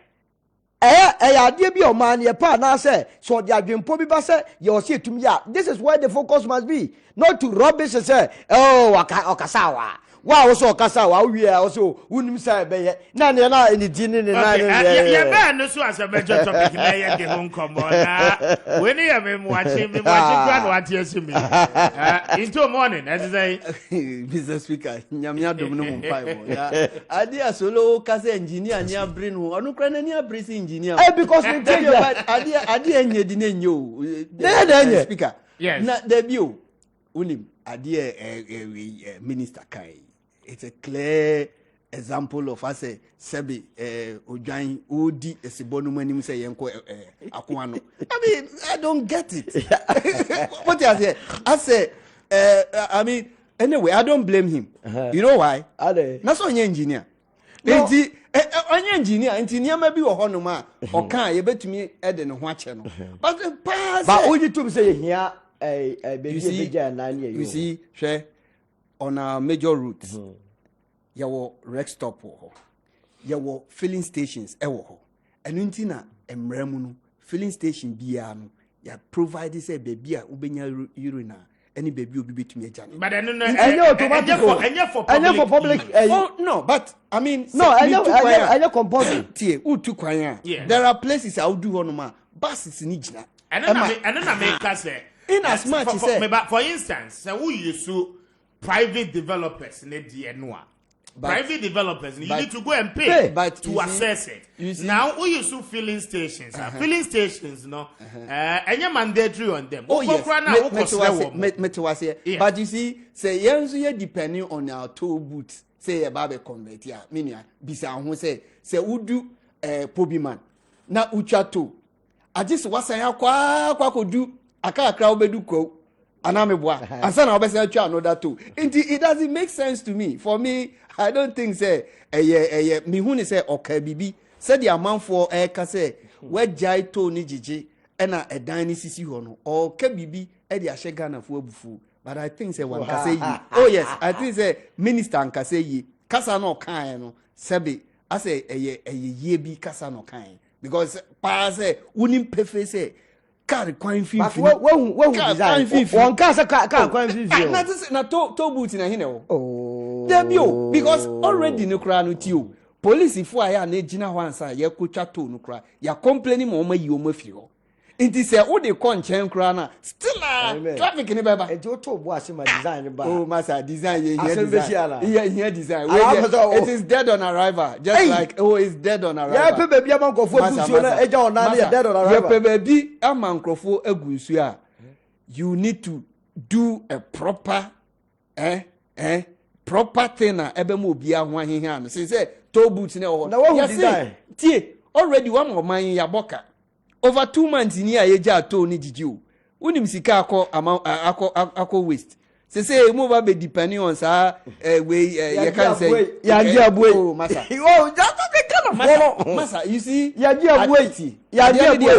ade bi o man ye pa na say so de adwempo bi ba say ye o say etum ya this is where the focus must be not to rubbish say oh okasawa wa so okasawa wi a so unim say be ye na ni di ni na ye ba no so as a major topic na ye de hon komo na we ni ye me mo achi kwa no ati asimi into morning as say Mr. Speaker nyamia dom no mo pai mo ya ade solo kasa engineer nya bring ho onu kra na nya bring engineer because we tell you ade enye di na nyo enye speaker yes na debio unim ade minister kai it's a clear example of us sebi odwan odi esibonu manim say yenko akoa no I mean I don't get it what you say I say I mean anyway I don't blame him you know why na so onye engineer enti onye engineer ma bi wo hono ma okan ye betumi ede ne ho ache no but pass but oji tum say here you see share on our major routes yawo rest stop ho yawo filling stations ewo ho enu nti na emremu no filling station bia no ya provide say baby a ubenya urine any baby obi betumi agane but any automatic any for public oh no but I mean no any compulsory tie utu kwan a there are places I would do honoma buses ni gina and na make us say in as much as say for instance say who use private developers in the noa private developers you need to go and pay to access it now who use filling stations filling stations no any mandatory on them oh yes but you see say yenso you depending on our toll booth say about the convert ya meaning bisa ho say udu pobiman na ucha to just wasan akwa kodu akakra obedu ko anameboa ansa na obesa atwa another two. It doesn't make sense to me. For me, I don't think say me hu ni say oka bibi said the amanfo ka say we jai to ni jiji na edan ni sisi ho no or ka bibi e de ahye Ghana fo abufu. But I think say one ka say yi. Oh yes, I think say minister nka say yi kasa no kan no sebe I say ye bi kasa no kan because pa say unim pefe say car kwan fifi wo design one car say car kwan fifi na to boot na hine o there be o because already no kra no ti o police fo aya na gina ho ansa ye kotwa to no kra ya complaining mo mayi o mafiri ho inti say wo de kon chen kra na still traffic ni baba e to bo ase ma design ba oh masa design ye design it is dead on arrival just like it's dead on arrival ya pe baby amankofo agusuo na eja ona na dead on arrival ya pe baby amankofo agusuo a you need to do a proper proper thing na ebe mo obi ahwo ahehe no say to boot na ho na design tie already one of man ya boka over 2 months ni ayeja to ni jiji o unim sika akọ waste say mo ba be depending on sa we you can say ya ji abuwe oh masa oh that the kind of masa you see ya ji abuwe ya ji abuwe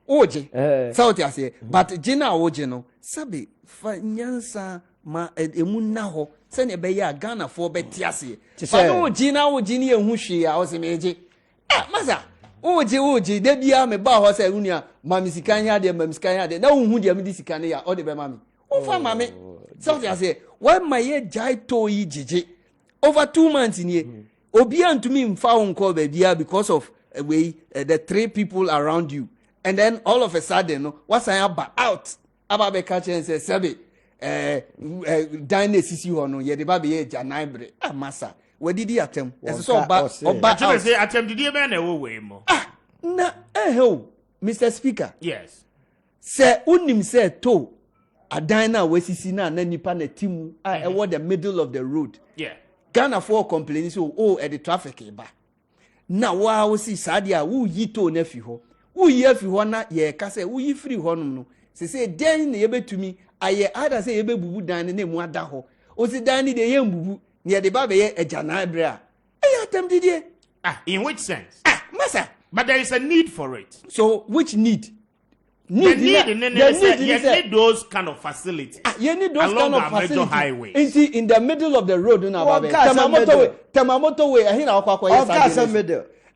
oje sauti ase but jina oje no sabe fa nyansa ma emu na ho se ne be ya Ghana for be tiase fa no jina oje ni ehu hwe a o se meje masa oje de bia me ba ho se unia mami sikanya de mami sikanya de na unhu de me sikanya ya o de be mami o fa mami sauti ase why my jai to yi jiji over 2 months ni obi antumi mfa unko be bia because of the 3 people around you and then all of a sudden no what's out aba be catch and say sebe dine sisi ho no ye de ba be ye janaibre masa wadidi atem so oba I say atem didi be na we mo na Mr. Speaker yes say unim say to adan na wasisi na nipa na timu e wo the middle of the road yeah Ghana for complaining so the traffic ba na wa wo si sade a wo yi to na fi ho wo yi afi ho na ye ka say wo yi free ho no say den na ye betumi aye ada say ye bebubu dan na mu ada ho o si dan ni de ye mbubu ne de ba be ye agana ebre a atem didie in which sense masa but there is a need for it so which need you need those kind of facilities. You need those kind of facilities. Highways. In the middle of the road, Tamamoto way. I hear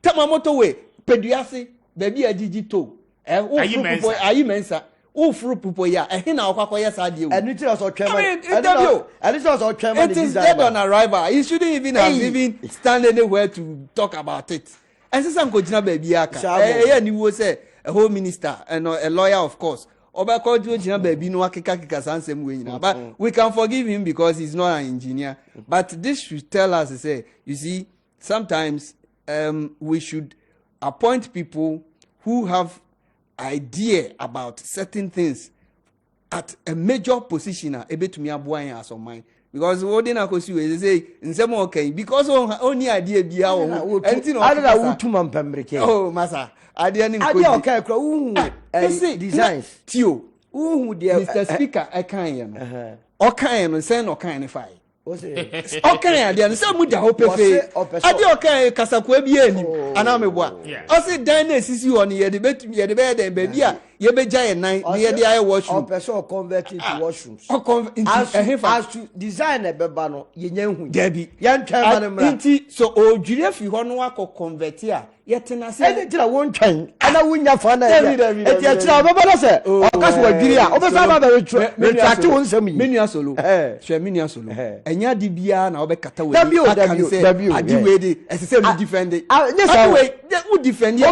Tamamoto way. Peduasi, baby, a digito. Ayi mensa. Ufru pupo ya. I hear now Kwakoya Sadio. And it also it is dead on arrival. You shouldn't even have stand anywhere to talk about it. And since I'm going to baby, and you will say. A home minister and a lawyer, of course. But we can forgive him because he's not an engineer. But this should tell us, say, you see, sometimes we should appoint people who have idea about certain things at a major position. As on mine. Because what they say in some okay because only idea be our oh massa designs tio Mr. Speaker I can okay send okay fine okay there say mu da hopefe ade okay kasakwa bi ani ana meboa o say dan na sisi ho no ye de betum ye de be de ba bia ye beja ye nan ye de aye washroom person convert into washrooms as to design e beba no ye nya hu dabi ye ntwan ma no mra nti so odwire fi ho no akọ convert a ye tena se e tira won twan ana wunya fa na e ti tira beba no se o kaso wadwire a o be sa ba be retract won sam yi menua solo hwe menua solo enya di bia na obekata we adi we de esese mu defend it we defend it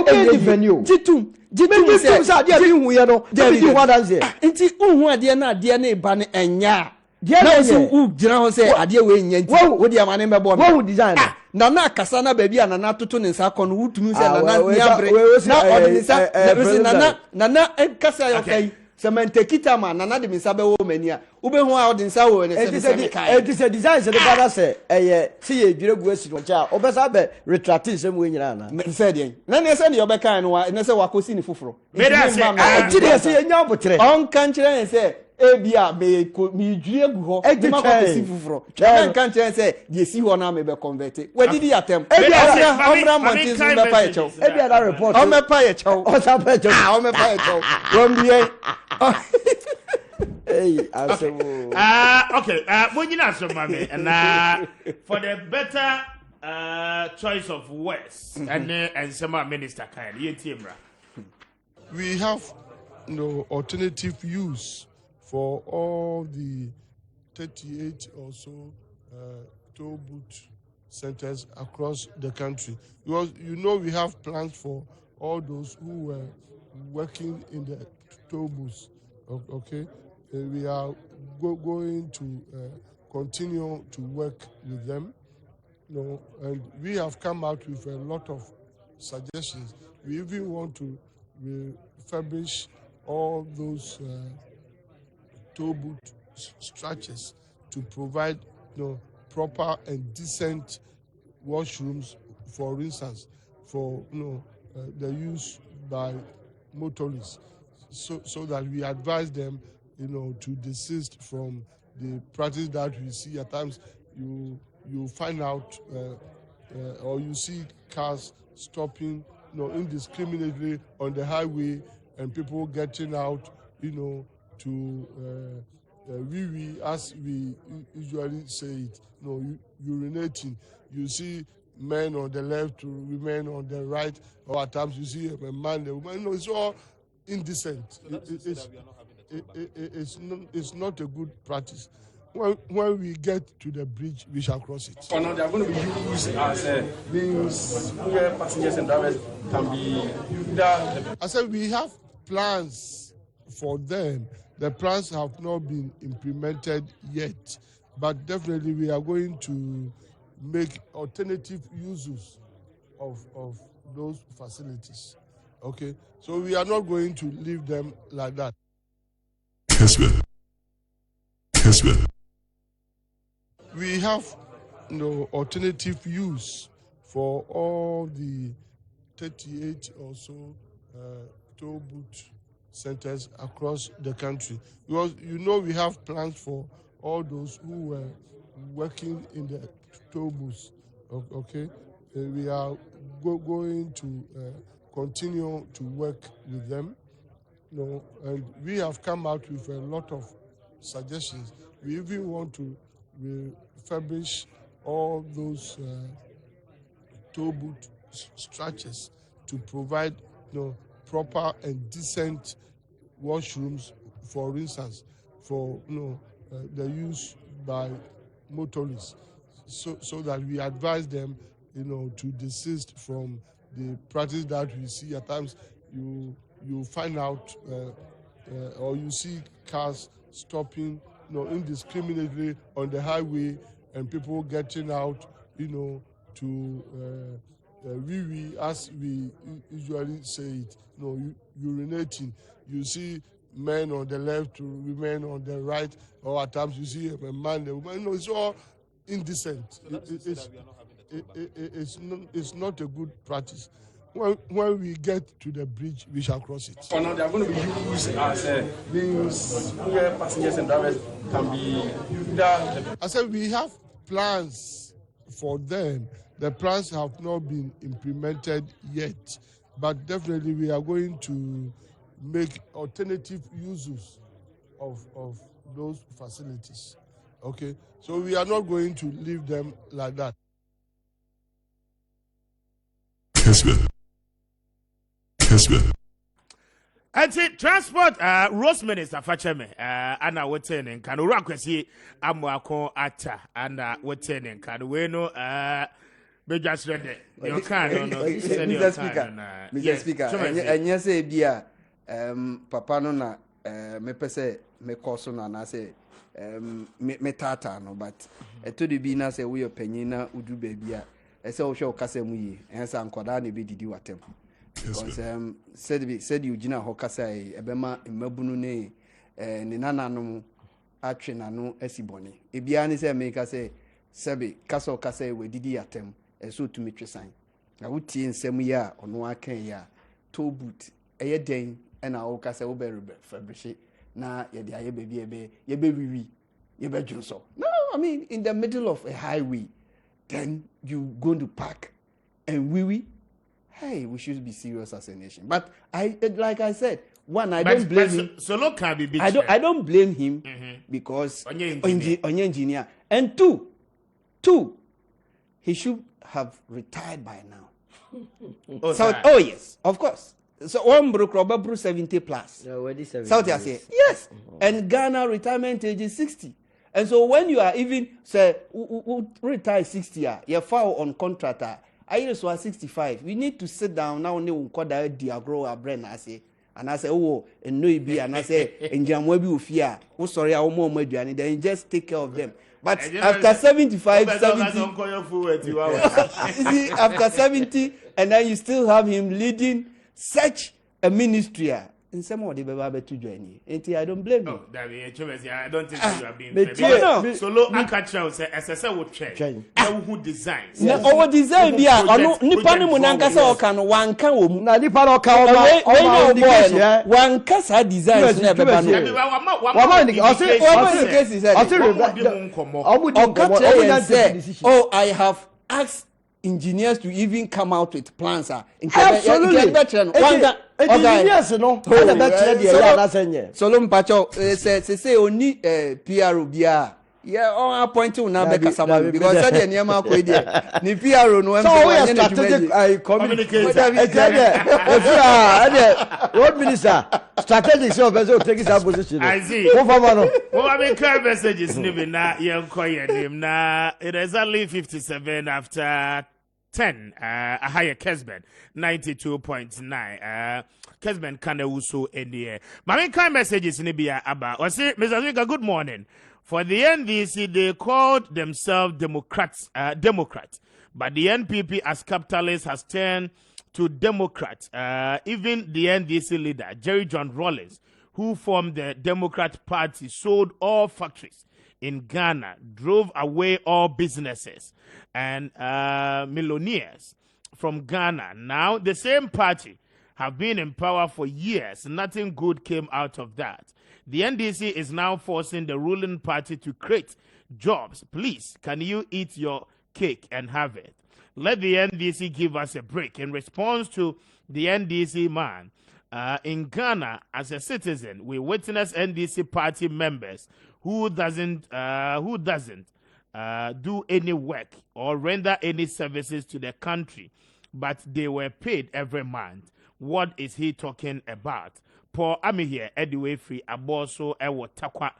jitum sa dia bi hu ye no dia bi hu adanse nti hu ade na ade na ba ne enya na so u gira ho se ade we nya nti wo dia mane mebo no wo design na akasa na ba bia na toto ne nsa kɔ no wutumi se na niabre na ɔde nsa na kasa yo kai Semente kita ma na de minsa be wo mani a ube hu a ode nsa wo ne se kai it is a design se de bada se se ye dwire gu asi no cha obesa be retracting se mu nyina na me se de na ne se ne obekan no ne se wakosi ni foforo me da se ti de se ye nya obotre on kan kire se ebia me dwie gu ho e ma wakosi foforo na kan kire se de si ho na me be convert we didi atem ebia omra montis me pa ye chow ebia da report o me pa ye chow o sa pa chow o me pa ye chow won hey okay when you know so mami and for the better choice of words and some minister kind yetimra we have alternative use for all the 38 or so toll booth centers across the country, because we have plans for all those who were working in the toll booths. Okay, we are going to continue to work with them, and we have come out with a lot of suggestions. We even want to refurbish all those toll booth structures to provide proper and decent washrooms, for instance, for the use by motorists, so that we advise them to desist from the practice that we see at times. You find out or you see cars stopping indiscriminately on the highway and people getting out to as we usually say it, urinating. You see men on the left, women on the right, or at times you see a man, a woman. It's all indecent. It's not a good practice. When we get to the bridge, we shall cross it. For now, they are going to be used as means where passengers and drivers can be. I said we have plans for them. The plans have not been implemented yet, but definitely we are going to make alternative uses of those facilities. Okay, so we are not going to leave them like that. Kessben. We have alternative use for all the 38 or so toll booth centers across the country, because we have plans for all those who were working in the toll booths. Okay, we are going to continue to work with them, and we have come out with a lot of suggestions. We even want to refurbish all those toll booth structures to provide proper and decent washrooms, for instance, for the use by motorists, so that we advise them to desist from the practice that we see at times. You find out or you see cars stopping indiscriminately on the highway and people getting out to as we usually say it, urinating. You see men on the left, women on the right, or at times you see a man, a woman. It's all indecent. It's not a good practice. When we get to the bridge, we shall cross it. For now, they are going to be used as means where passengers and drivers can be. I said we have plans for them. The plans have not been implemented yet, but definitely we are going to make alternative uses of those facilities. Okay, so we are not going to leave them like that. Kessben. Anti transport Rose Minister Facheme ana wotene kan ora kwesi amwako ata ana wotene kan we no bejas rede your kan no Mr. Speaker anya say bia papa no na me pese me koso na na say me tata no, but eto de bi na say we opanyin na udu ba bia ese wo hwe okasa mu yi ensa nkoda na be didi watem because said you gina hokasa ebema mmabunu ne ne nananom atwe nano asibone ebia ne say make say sebe kasa we didi atem eso tumi twesan na wotie nsem ya ono akan ya to boot eye den na wo kasa wo be fabrice na ye de aye baby ye be wiwi ye be dwonso. No, I mean in the middle of a highway then you going to park and wiwi. Hey, we should be serious as a nation. But like I said, one, I don't blame him. Solo can be big. I don't blame him because engineer. And two, he should have retired by now. Oh yes, of course. So one broke 70 plus. No, already 70. South Asia, yes. And Ghana retirement age is 60. And so when you are even say retire 60, you file on contractor. I was 65. We need to sit down now. We call that diagro our brain. I say, and I say, oh, and no be, and I say, and Jamwebi fear. Oh, sorry, I more and then just take care of them. But after 75, 70, after 70, and then you still have him leading such a ministry. In some way, they be to join you. I don't blame you. I don't think you are being fair. Solo Akacha say SSA would change. Who designs? Our design be nipa ni munanka say oka no wanka wo mu. Na nipa no ka o one kasa designs na be ba no. Wama indicate oh, I have asked engineers to even come out with plans. Absolutely. Engineers no. Solo mpacho say oni PRO bia. Yeah, on appointing na be kasama because said the niam akọ dey. Ni PRO no so we are strategic communicator. Road minister strategic so be take his position. I see. What I mean messages ni be na yenko ye nim na it is only 57 after 10 a higher Kessben 92.9 Kessben Kanawu so in the air. My kind messages ni be about. I say Mr. Speaker, good morning. For the NDC, they called themselves Democrats, but the NPP as capitalist has turned to Democrats. Even the NDC leader, Jerry John Rawlings, who formed the Democrat Party, sold all factories in Ghana, drove away all businesses and millionaires from Ghana. Now, the same party have been in power for years. Nothing good came out of that. The NDC is now forcing the ruling party to create jobs. Please, can you eat your cake and have it? Let the NDC give us a break. In response to the NDC man, in Ghana, as a citizen, we witness NDC party members who doesn't do any work or render any services to the country, but they were paid every month. What is he talking about? Paul Amihie Adorye free Aboso Ewo Takwa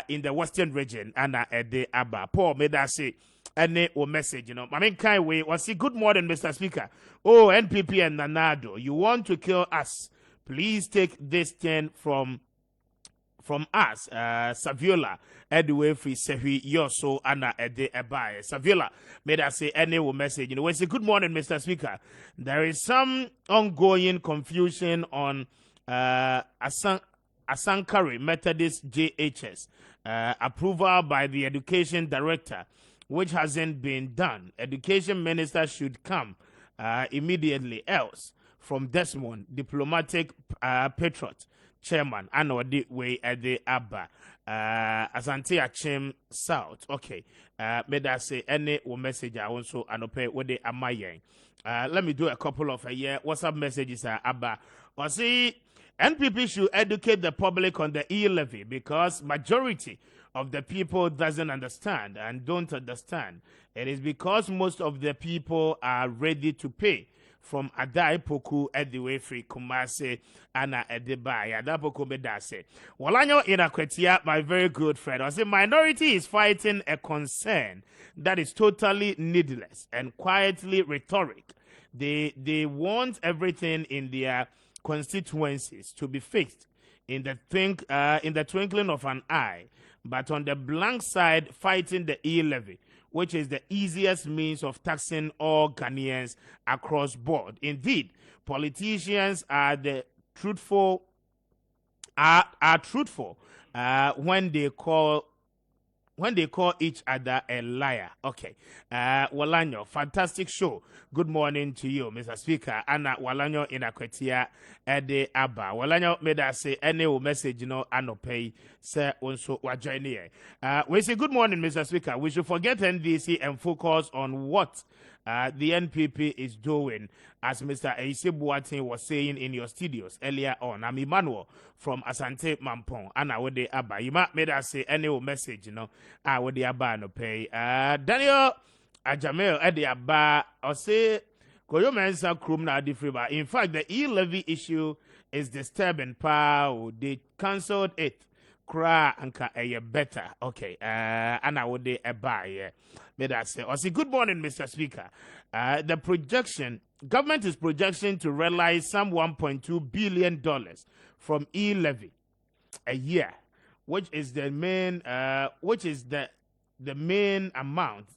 in the Western region and Ede Abba. Paul made us say any message, you know. I mean, kind way was see good morning, Mr. Speaker. Oh, NPP and Nanado, you want to kill us? Please take this thing from us, Saviola, Adorye free Sehi Yoso Anna Ede Abaye. Saviola made us say any message. You know, we say good morning, Mr. Speaker. There is some ongoing confusion on Asankari Methodist JHS approval by the Education Director, which hasn't been done. Education Minister should come immediately, else from Desmond, diplomatic patriot chairman, Adorye way at the Abba Asante Achim South. Okay, may I say any message I also anope what they am let me do a couple of WhatsApp messages Abba. Or see, NPP should educate the public on the e-levy because majority of the people doesn't understand and don't understand. It is because most of the people are ready to pay. From Adai Poku Adorye free Kumase Anna Edebai Adapoku Bedase. Walanyo Inakwetia, my very good friend. I say minority is fighting a concern that is totally needless and quietly rhetoric. They want everything in their constituencies to be fixed in the twinkling of an eye, but on the blank side, fighting the e-levy which is the easiest means of taxing all Ghanaians across board. Indeed, politicians are truthful when they call each other a liar. Okay. Walanyo, fantastic show. Good morning to you, Mr. Speaker. Anna Walanyo in Akwetia Ede Abba. Walanyo made us say any message, pay, sir, also wajani. We say good morning, Mr. Speaker. We should forget NDC and focus on what the NPP is doing, as Mr. Aisi Buatin was saying in your studios earlier on. I'm Emmanuel from Asante Mampong. Anna Wode Abba. You might made us say any message, Wode Abba no pay. Daniel Ajamel Ede Abba or say Koyo Mensa Krum na Adifriba. In fact, the e-levy issue is disturbing. They cancelled it. Kra anka better. Okay. Anna Wode Abba. Yeah. Made us say, good morning, Mr. Speaker. The government is projecting to realize some $1.2 billion from e-levy a year, which is the main amount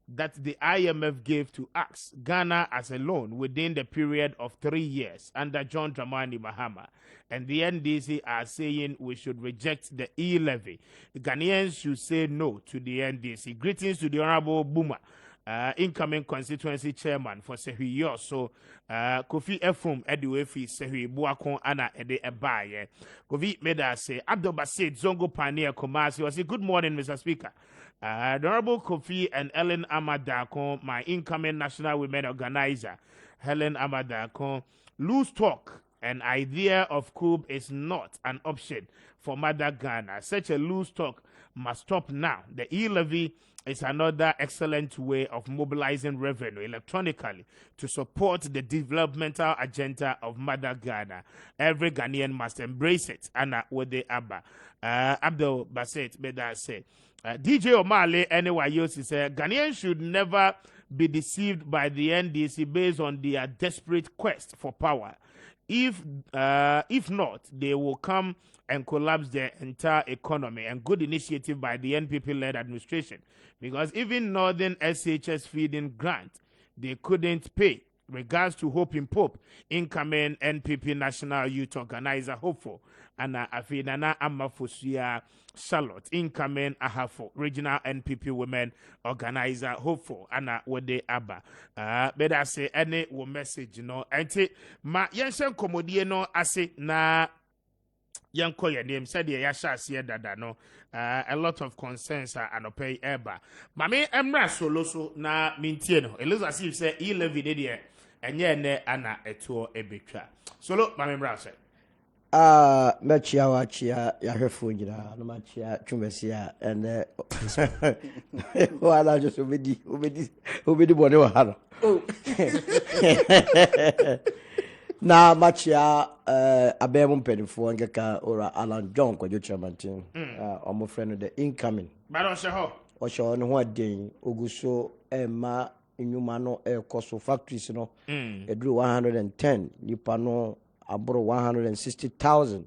that the IMF gave to us, Ghana, as a loan within the period of 3 years under John Dramani Mahama. And the NDC are saying we should reject the e-levy. The Ghanaians should say no to the NDC. Greetings to the Honorable Buma, incoming constituency chairman for Sehui Yoso, Kofi Efum Ediwefi Sehui Buakon Ana Ede Ebaye. Kofi made us say, Abdul Basit Zongo Pioneer Komasi was a good morning, Mr. Speaker. The Honorable Kofi and Ellen Amadakon, my incoming national women organizer, Helen Amadakon, loose talk. An idea of coup is not an option for Mother Ghana. Such a loose talk must stop now. The e-levy is another excellent way of mobilizing revenue electronically to support the developmental agenda of Mother Ghana. Every Ghanaian must embrace it. Anna Wode Abba. Abdul Basit Beda said, DJ Omale anyway Yosi said, Ghanaians should never be deceived by the NDC based on their desperate quest for power. If not, they will come and collapse their entire economy. And good initiative by the NPP-led administration, because even Northern SHS feeding grant, they couldn't pay. Regards to Hope in Pope, incoming NPP National Youth Organizer Hopeful, and Afinana Amafosia Charlotte, incoming Ahafo, Regional NPP Women Organizer Hopeful, Anna Wode Abba. Better say any message, and ma yensen komodie no ase na yanko your name said the yasha see dada no a lot of concerns are anopay eba. Mame emra soloso na mintie no. Elizabeth say e-levy de enye ne ana etuo ebetwa. Solo mame emra say mechia wachia ya hwefo nyina no machia twumesia ene wala just obedi bone wa ha no na machia abem mpenifo ngeka ora Alan John Kwadwo Chairman omo friend the incoming but on sheho o sheho no ho aden oguso ema enyuma no ekoso factories no edru 110 nipa no abro 160,000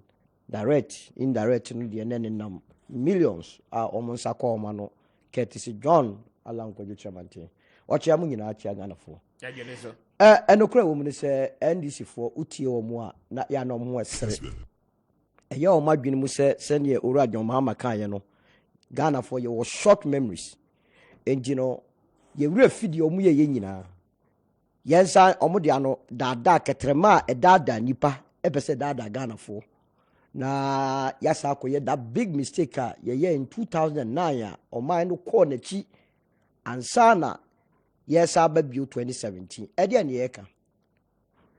direct indirect no de nenam millions omo nsakọ ọma no Curtis John Alan Kwadwo Chairman o chia mu nyina chia ganafo ya geleso enokura wo mu se NDC fo utie wo mu a na ya no mo esere eya o madwene mu se ne owura John Mahama kan ye no Ghana for ye was short memories engino ye wura fidi o mu ye nyina yensa o mu de ano dada ketrema dada nipa epese dada Ghana for na yasa akoye that big mistake ye in 2009 o man no call na chi ansana yes ababu 2017 ede na yeka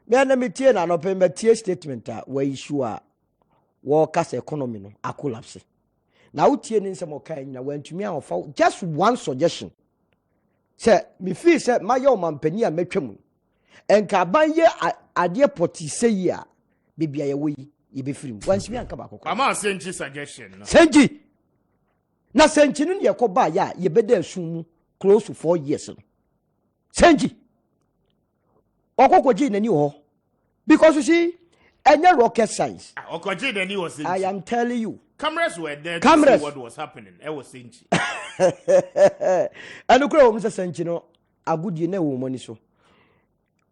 me na metie na no pe metie statement wa issue wo kasa economy no collapse na utie ni nsem okai na wantumi a ofa just one suggestion say me feel say mayo mampani a metwam enka ban ye ade poti sei a bibia ye wo yi be firim wantumi anka ba kokko ama senchi suggestion no senchi na senchi no ye ko ba ya ye beda asum close to 4 years no senchi okokoji nani ho because you see any rocket science okoji nani was senchi I am telling you cameras were there to see what was happening. I was senchi anu kura wo mse sanchi no agudie na wo mani so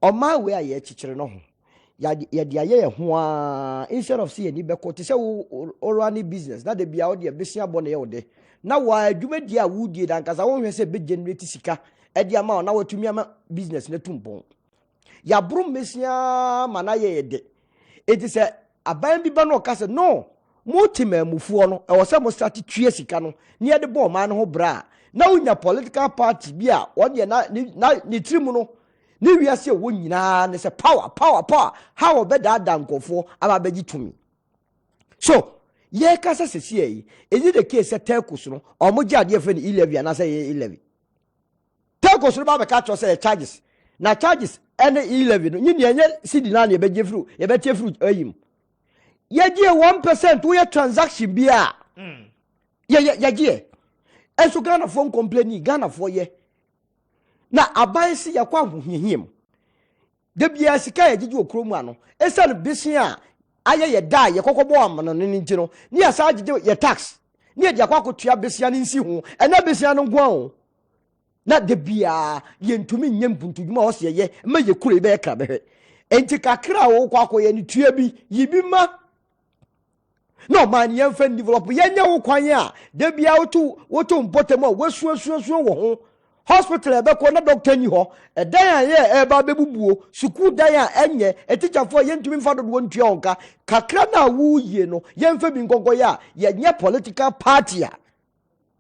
oma we aye chichire no ho ya de aye ho a instead of see any be ko te se wo run business na de bia wo de besia bo na ye wo de na wa adwuma di a wo die dan kasa wo hwe se be generate sika e de ama na watumi ama business na tumpon ya brum mesia mana ye de eti se aban bi ba no kasa no motima mufuo no e wo se mo start tue sika no ne ye de bo ma no ho bra na unya political party bi a wode na ni trimu no ni wiase wo nyina ne se power how obeda dankofo aba beji tumi so ye kasa sesi yi ezi the case say telcos no omoja ade fe ni 11 na say 11 telcos no ba be ka cho say charges na charges ene 11 no nyini enye cedi na ye beje fru ye betie fru ayim ye die 1% wo ye transaction bi a ye die enso Ghana phone complain Ghana for ye na abansi yakwa hohihim de bia sika ye gigi okromu ano esa no besia aye ye da ye kokobo amano ne ntino ni asa gigi ye tax ni ye yakwa kotua besia ne nsi ho ena besia no nko ho na de bia ye ntumi nyem buntuduma o se ye ma ye kure be kra be enti kakra wo kwako ye ni tua bi yibi ma no man ye fan develop ye nya wo kwan a de bia wotu mpotemo wesuasuasuo wo ho hospital ebe ko na doctor ni ho edan ye eba bebubuo suku dan a enye teacher for ye ntumi mfa dodo ntua onka kakra na wuye no ye mfa bi nkonko ya ye nye political party a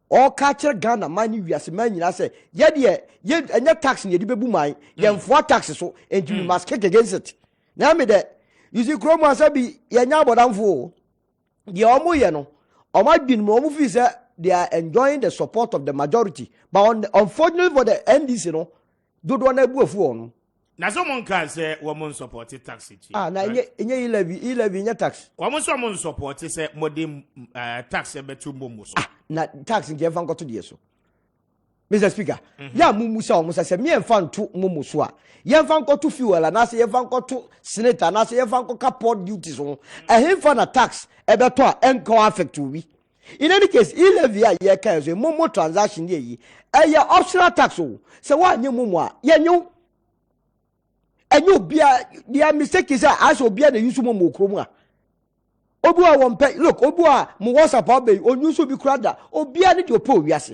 o ka kire Ghana mani wiase man nyina se ye de ye enye tax ne de bebu man ye mfo tax so enti must kick against it na me de you see kromo asabi ye nya bodamfo ye omo ye no omo bin mo omo fi se they are enjoying the support of the majority. But unfortunately for the NDC, no, do not have a phone. Now, someone can say, woman supported taxi. Ah, now, in your tax. Woman, someone supported say, modern tax and better mumus. Ah, not tax in Jeff got to the so. Mr. Speaker, ya Mumusa almost said, me and fan to Mumuswa. Yan fan got to fuel, and I say, yan fan got to senator, and I say, yan fan got caport duties on. A him fan a tax, a better and co affect to we. In any case, 11 year cash, a more transaction ye, a year optional tax. So, what new mumwa, ye knew, and you be a mistake is I shall be the use of Mukroma. Obua won't pay, look, Obua, Muwasa Pobe, or you should be crowded, or be a little poor, yes.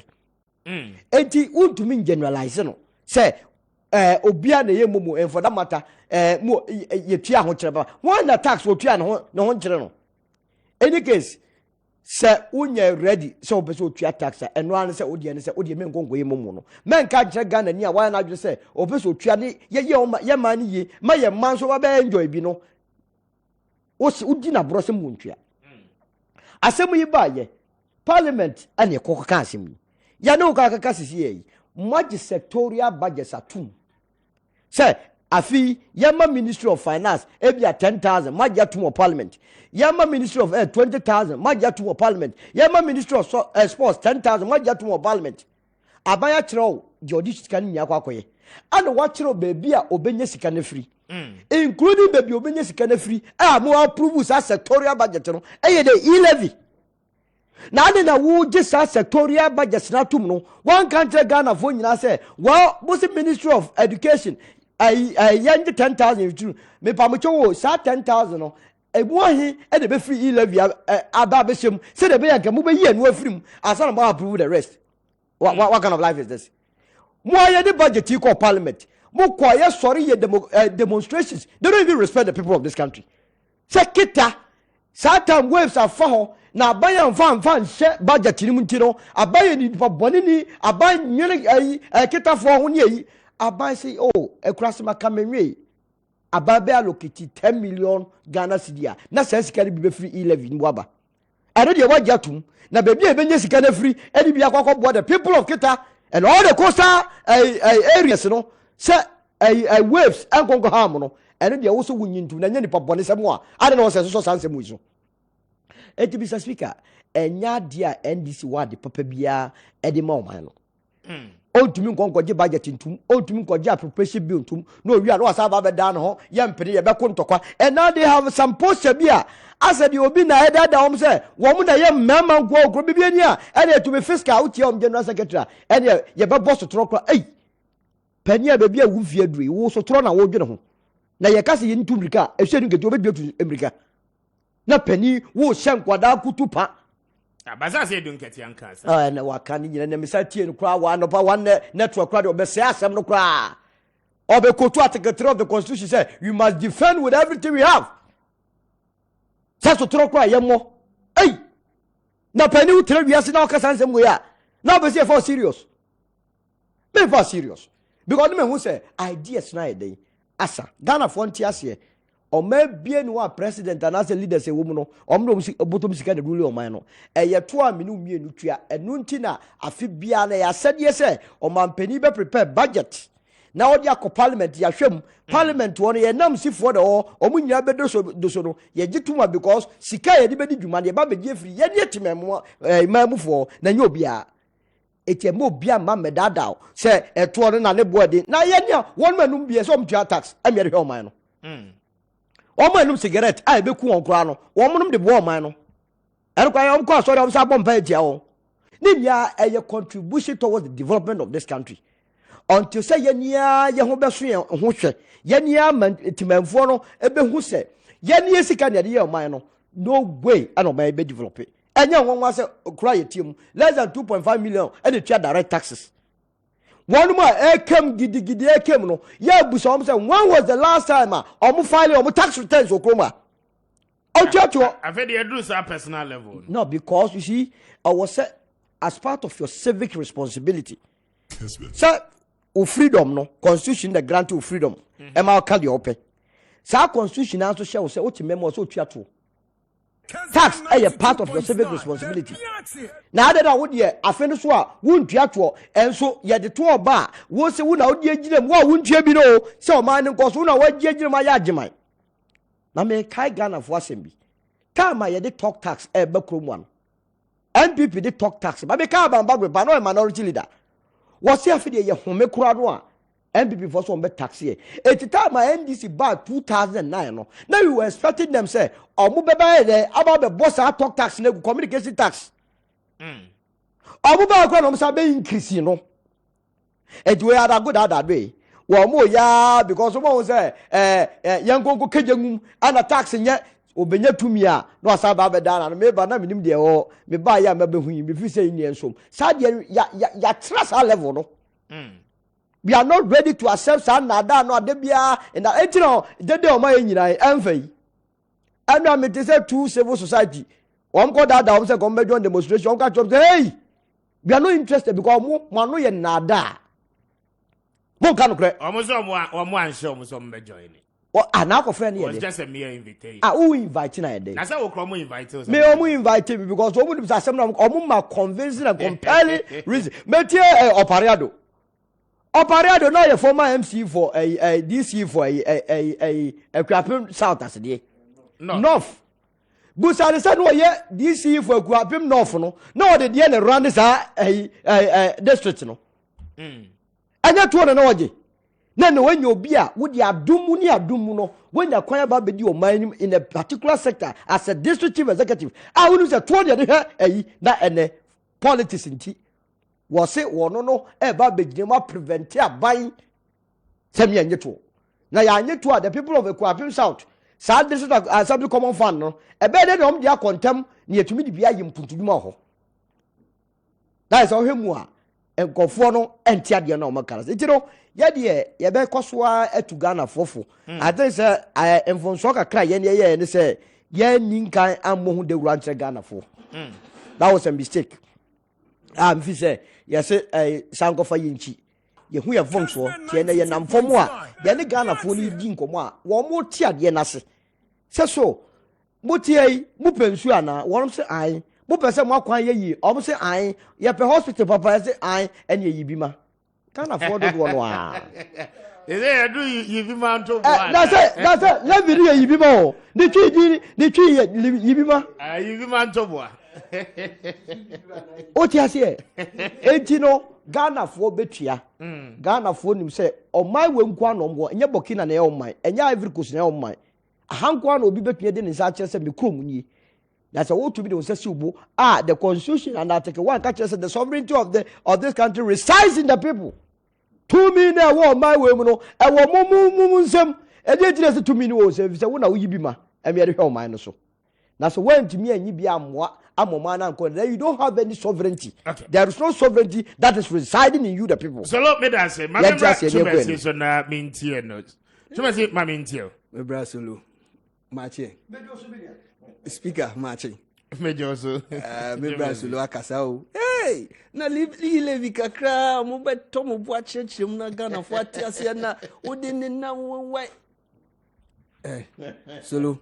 And he would to mean generalizing. Say, Obia the Yemumu, and for that matter, more ye tia hotel. One the tax will try no one general. Any case. Say unye ready so be so tua tax and one say odi men gongo ye momo no men ka je Ghana ni a why na say obe so tua ni ye man ye ma ye man so ba enjoy bi no o si udi na bro se mu ntua asem yi ba ye parliament ane kokko ka asem yi ya no ka sisi yi maji sectorial budgets atum say afi yama Ministry of Finance ebia 10,000 maji atum parliament yama Ministry of 20,000 maji atum parliament yama Ministry of Sports 10,000 maji atum parliament abaya kiro jodi sika ni akwakoye and what kiro baby a obenye sika na free including baby obenye sika na free mo approve sa sectorial budget no eye de e-levy na ade na wo just sectorial budget na tum no one country Ghana for nyina say well Ministry of Education I 10,000 true. Me pamucho sa 10,000 no. Ebuahi e de be free e-levy aba be shem. Say de be yanka mu be ye no free mu. Asa na approve the rest. What kind of life is this? Mo ye the budget equal parliament. Mo kwa ye sorry ye demonstrations. They don't even respect the people of this country. Say kita Satan waves are for na abayan fan share budget ni mu ntino. Abayan ni boni ni abayan nyene kita for ho ni Abai say, oh, a crasima kamenwe. Ababe allocate 10 million Ghana cedis. Na says can be free 11 waba. I read your word jatum. Na baby a benjes can free any be a the people of Kita and all the coastal areas, you know. Say a waves and congo harmono. And they also win into Nani Paponis and more. I don't know what's so sans muso. And to be a speaker, and ya dear NDC word the Papa Bia Eddie Momano. ontumi nkonkoje budget ntum ontumi nkoje appropriation bill ntum no wi a no asa ba be da no ho ye mpere ye be ko ntokwa and now they have some poster bia asa the obi na eda da om say wo mu na ye mama nko okro bibia ni a ene to be fiscal uti om general secretary ene ye be boss tro kro ei pania be bia wu fie duri wo so tro na wo dwene ho na ye kase ye ntum rika ehwe nu gete obi tu amerika na pani wo hyenkwada kutupa abaza se dun keti anka sa na waka ni nyina na misatie no kra wa no pa one network kra de obese asem no kra obe kotu article of the constitution say we must defend with everything we have so tro kra yemo ei na pani utre wiase na okasa nsem we ya na obese for serious me for serious because me who say ideas na dey asa Ghana frontier ase o ma bie no president and as a leader say wo mu no o mo botom sika de rule o man no eye to a me no mienu tua enu nti na afi bia na ya sade say o mampani be prepare budget na odi akọ parliament ya hwem parliament won ye nam sifo de o mu nyina be do so no ye gituma because sika ye de be di dwuma de ba be die free ye ne timemo mamufo na nye obia etiemo bia ma medada say eto no na ne boade na ye nya won manum bia so mtua tax amere hwe o man no Omanum cigarette I be ku on kra no omanum de bo man no erkwa yom ko so de sa bompa etia o nimya a contribution towards the development of this country until say yenia ye ho beso ye ho hwe yenia timanfo no ebe hu se yenia sika ne de ye man no no way and oman be develop enya wonwa se kra ye tim less than 2.5 million and the direct taxes. One more came gidi came no. Yeah, but some say when was the last time filing tax returns Okroma? I've heard you do a personal level. No, because you see, I was said as part of your civic responsibility. Sir, freedom no constitution the grant of freedom. Emma call you open. Sir, constitution also shall say what memo so to. Tax is a part of your civic responsibility. Now that I would ye, I finish what won't you and so ye the 2 bar won't say, won't ye them, what won't you be no? So mine and cause una what ye my yajimai. Now me kai Ghana for assembly. Time I had the talk tax a backroom one. NPP the talk tax, but become a bag with a minority leader. What's your fee ye home crowd one? NPP for some tax here. At the time my NDC bought 2009. No. Now you were expecting them say, "Oh, move there about the boss talk tax, communication tax." Oh, move back when I'm saying increase, you know. And we are a good that way. Well, more yeah, because someone say, young go kejum and a tax in yet. Obenya to me no asaba be dan na me ba na minim de o me ba ya me be hu me fi say ni ensom sa de ya trust level no. We are not ready to accept some nada no adebia and that you know the day o ma nyina enfa and I me say two civil society one call that say come be join demonstration one catch up say hey we are not interested because mo no ye nada mo kan kre almost omo ansho so me join well anako friend here was just a mere invitation who invite na day na say we come invite us me omo invite me because omo dey say na omo ma convincing and compelling reason me tie operado no your former MC for a DC for a Kwapim South as the North. But I said no yeah DC for Kwapim North no the dear run this a district no. And that one no je. Now when you be would you adumu ni adumu no when you acquire baby your mind in a particular sector as a district chief executive I would say 20 na ene politics in tea. Was say no eba begema prevent ya buying semi anyeto na ya anyeto the people of Kwapim South sad this is assembly common fund no ebe de dom dia contem na yetumi di bia yimpuntuduma ho that is all hemu a enkofo no entia de na o makara iti no ye de ye be kosoa etu Ghana fofo I think say enfonso kakra ye ne say ye ninkan amohu de wura nche Ghana fo that was a mistake fi say yes sanko fa yinchi ye hu ye vonso tie na ye namfom a ye ne Ghana fo ni di nkomo a wo mo ti ade na se so mo tie mo pensu ana won se ai mo pese mo akwan ye yi o mo se ai ye pe hospital papa se ai ene yi bi ma Ghana fo do no a they do you be man to that's it let me do you be ma o ni twi yi bi ma you be man to boa Otiasie. Ejino Ghana for betia. Ghana for nim say o my we nkwa no mbo enye Burkina na e o my enye Ivory Coast na e o my ahankwa na obi betue de ne sa kire se me krom ni. That's a to be the Sesibu. The constitution and Article 1 catches the sovereignty of this country resides in the people. 2 million war my way, no, and one mumu some, and they just 2 million was if I will be ma, and we are home minus so. That's when to me and you be a man uncle. You don't have any sovereignty. Okay. There is no sovereignty that is residing in you, the people. So let me say, my message on mean tear notes. So I say, my mean tear. Brasulu, Mache. Speaker matching. Major so. Me Brasulu akasao. Hey, na levi kakra mo beto mo bo achechim na Ghana fo atiase na odin na wai. Solo.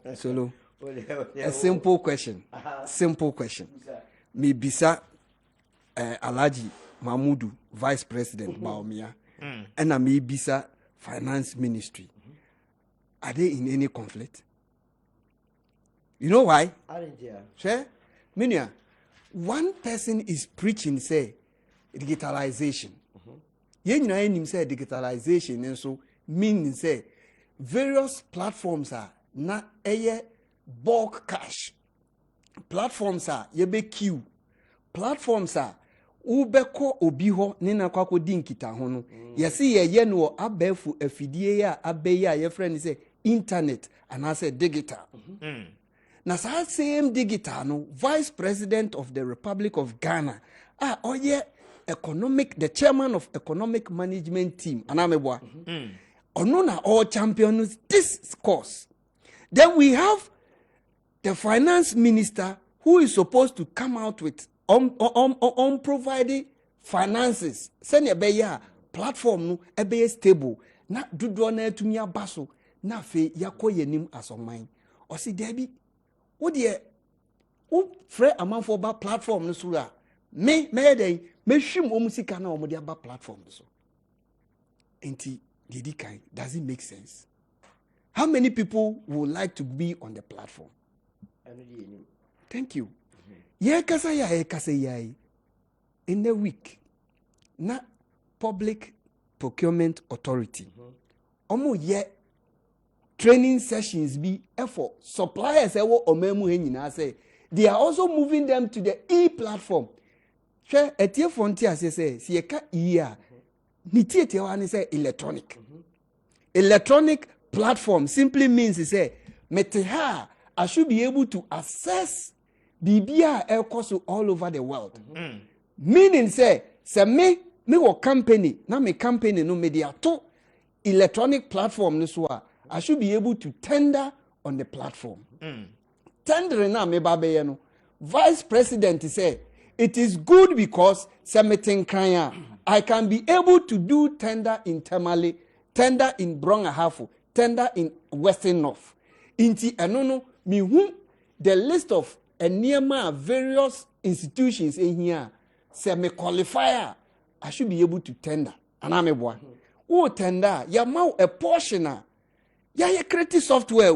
A simple question. Simple question. Me bisa Alhaji Mahmudu, Vice President Baumia, and me bisa Finance Ministry. Are they in any conflict? You know why? Sure? Minya, one person is preaching, say, digitalization. You know, him say digitalization, and so means say various platforms are not a bulk cash. Platforms are yebe queue. Platforms are ubeko obiho nina kwako dinkita hono. Yesi ye no abefu efidie ya abeya ye friend say internet and I say digital. Now, same digital, no, Vice President of the Republic of Ghana, the chairman of economic management team, Anamebwa, Onona all champions this course. Then we have the finance minister who is supposed to come out with providing finances. Send a beya platform no ebe stable. Na dudo na etumia baso na fe yako yenim asomai. Osi debi. What dear, Fred amount for about platform no sura. Me shim omusika na omodi about platform so. Enti didi kind, does it make sense? How many people would like to be on the platform? Thank you. Ye kasa ya in the week na Public Procurement Authority. Omo ye training sessions be effort. Suppliers say they are also moving them to the e-platform. Etie frontier say sieka e niti say electronic. Electronic platform simply means say meteha I should be able to access BBA air course all over the world. Meaning say me wo company na me company no media to electronic platform no so I should be able to tender on the platform. Tendering na me babe no. Vice President say it is good because I can be able to do tender in Tamale, tender in Brongahafo, tender in Western North. Inti enono mi hu the list of enema various institutions in here. Say me qualifier, I should be able to tender. Aname boy. Oh tender, ya mau a portioner. Ya creative software.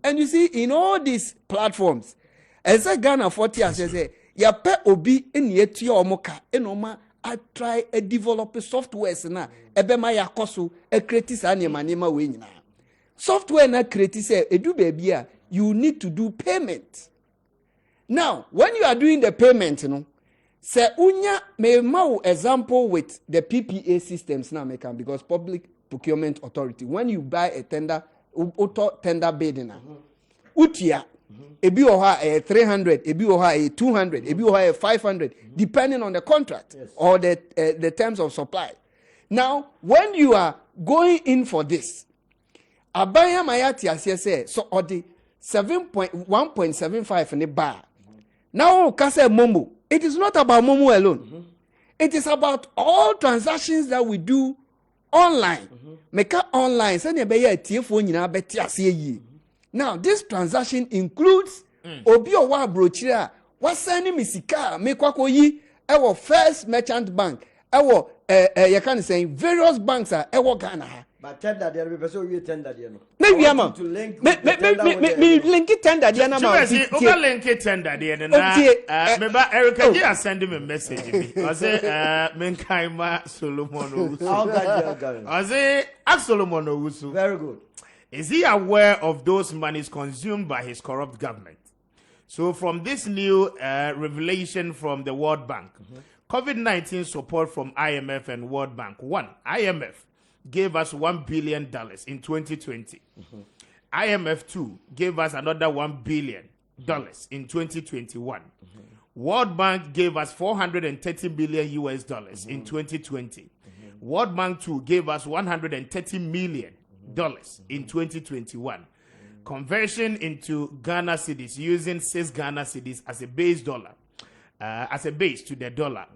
And you see, in all these platforms, as a Ghana 40 years, say, ya pe obi in yeti omoka, enoma, I try a develop software, na, ebe ma ya kosu, a creative anima wina. Software na creative say, edu baby, you need to do payment. Now, when you are doing the payment, you know, say, unya me mau example with the PPA systems now, because Public Procurement Authority, when you buy a auto tender bidding utia ebi oha 300 ebi oha 200 ebi oha 500 depending on the contract or the terms of supply. Now when you are going in for this abaya mayati asese so odi 1.75 in the bar. Now kase momo, it is not about momo alone. It is about all transactions that we do online. Meka online. Now, this transaction includes Obio wa brochira. Wasani misika mekwako yi ewo First Merchant Bank. Ewo you can say various banks are ewo Ghana. But tender there be person we tender there no. Maybe am to link me link it tender there na ma. See, over link it tender there na. Remember Erica J send him a message me. I say Menkaima Solomon Owusu. I say ask Solomon Owusu. Very good. Is he aware of those monies consumed by his corrupt government? So from this new revelation from the World Bank, COVID-19 support from IMF and World Bank. One, IMF gave us $1 billion in 2020. IMF 2 gave us another $1 billion in 2021. World Bank gave us $430 billion in 2020. World Bank 2 gave us $130 million in 2021. Conversion into Ghana cedis using 6 Ghana cedis as a base dollar, as a base to the dollar.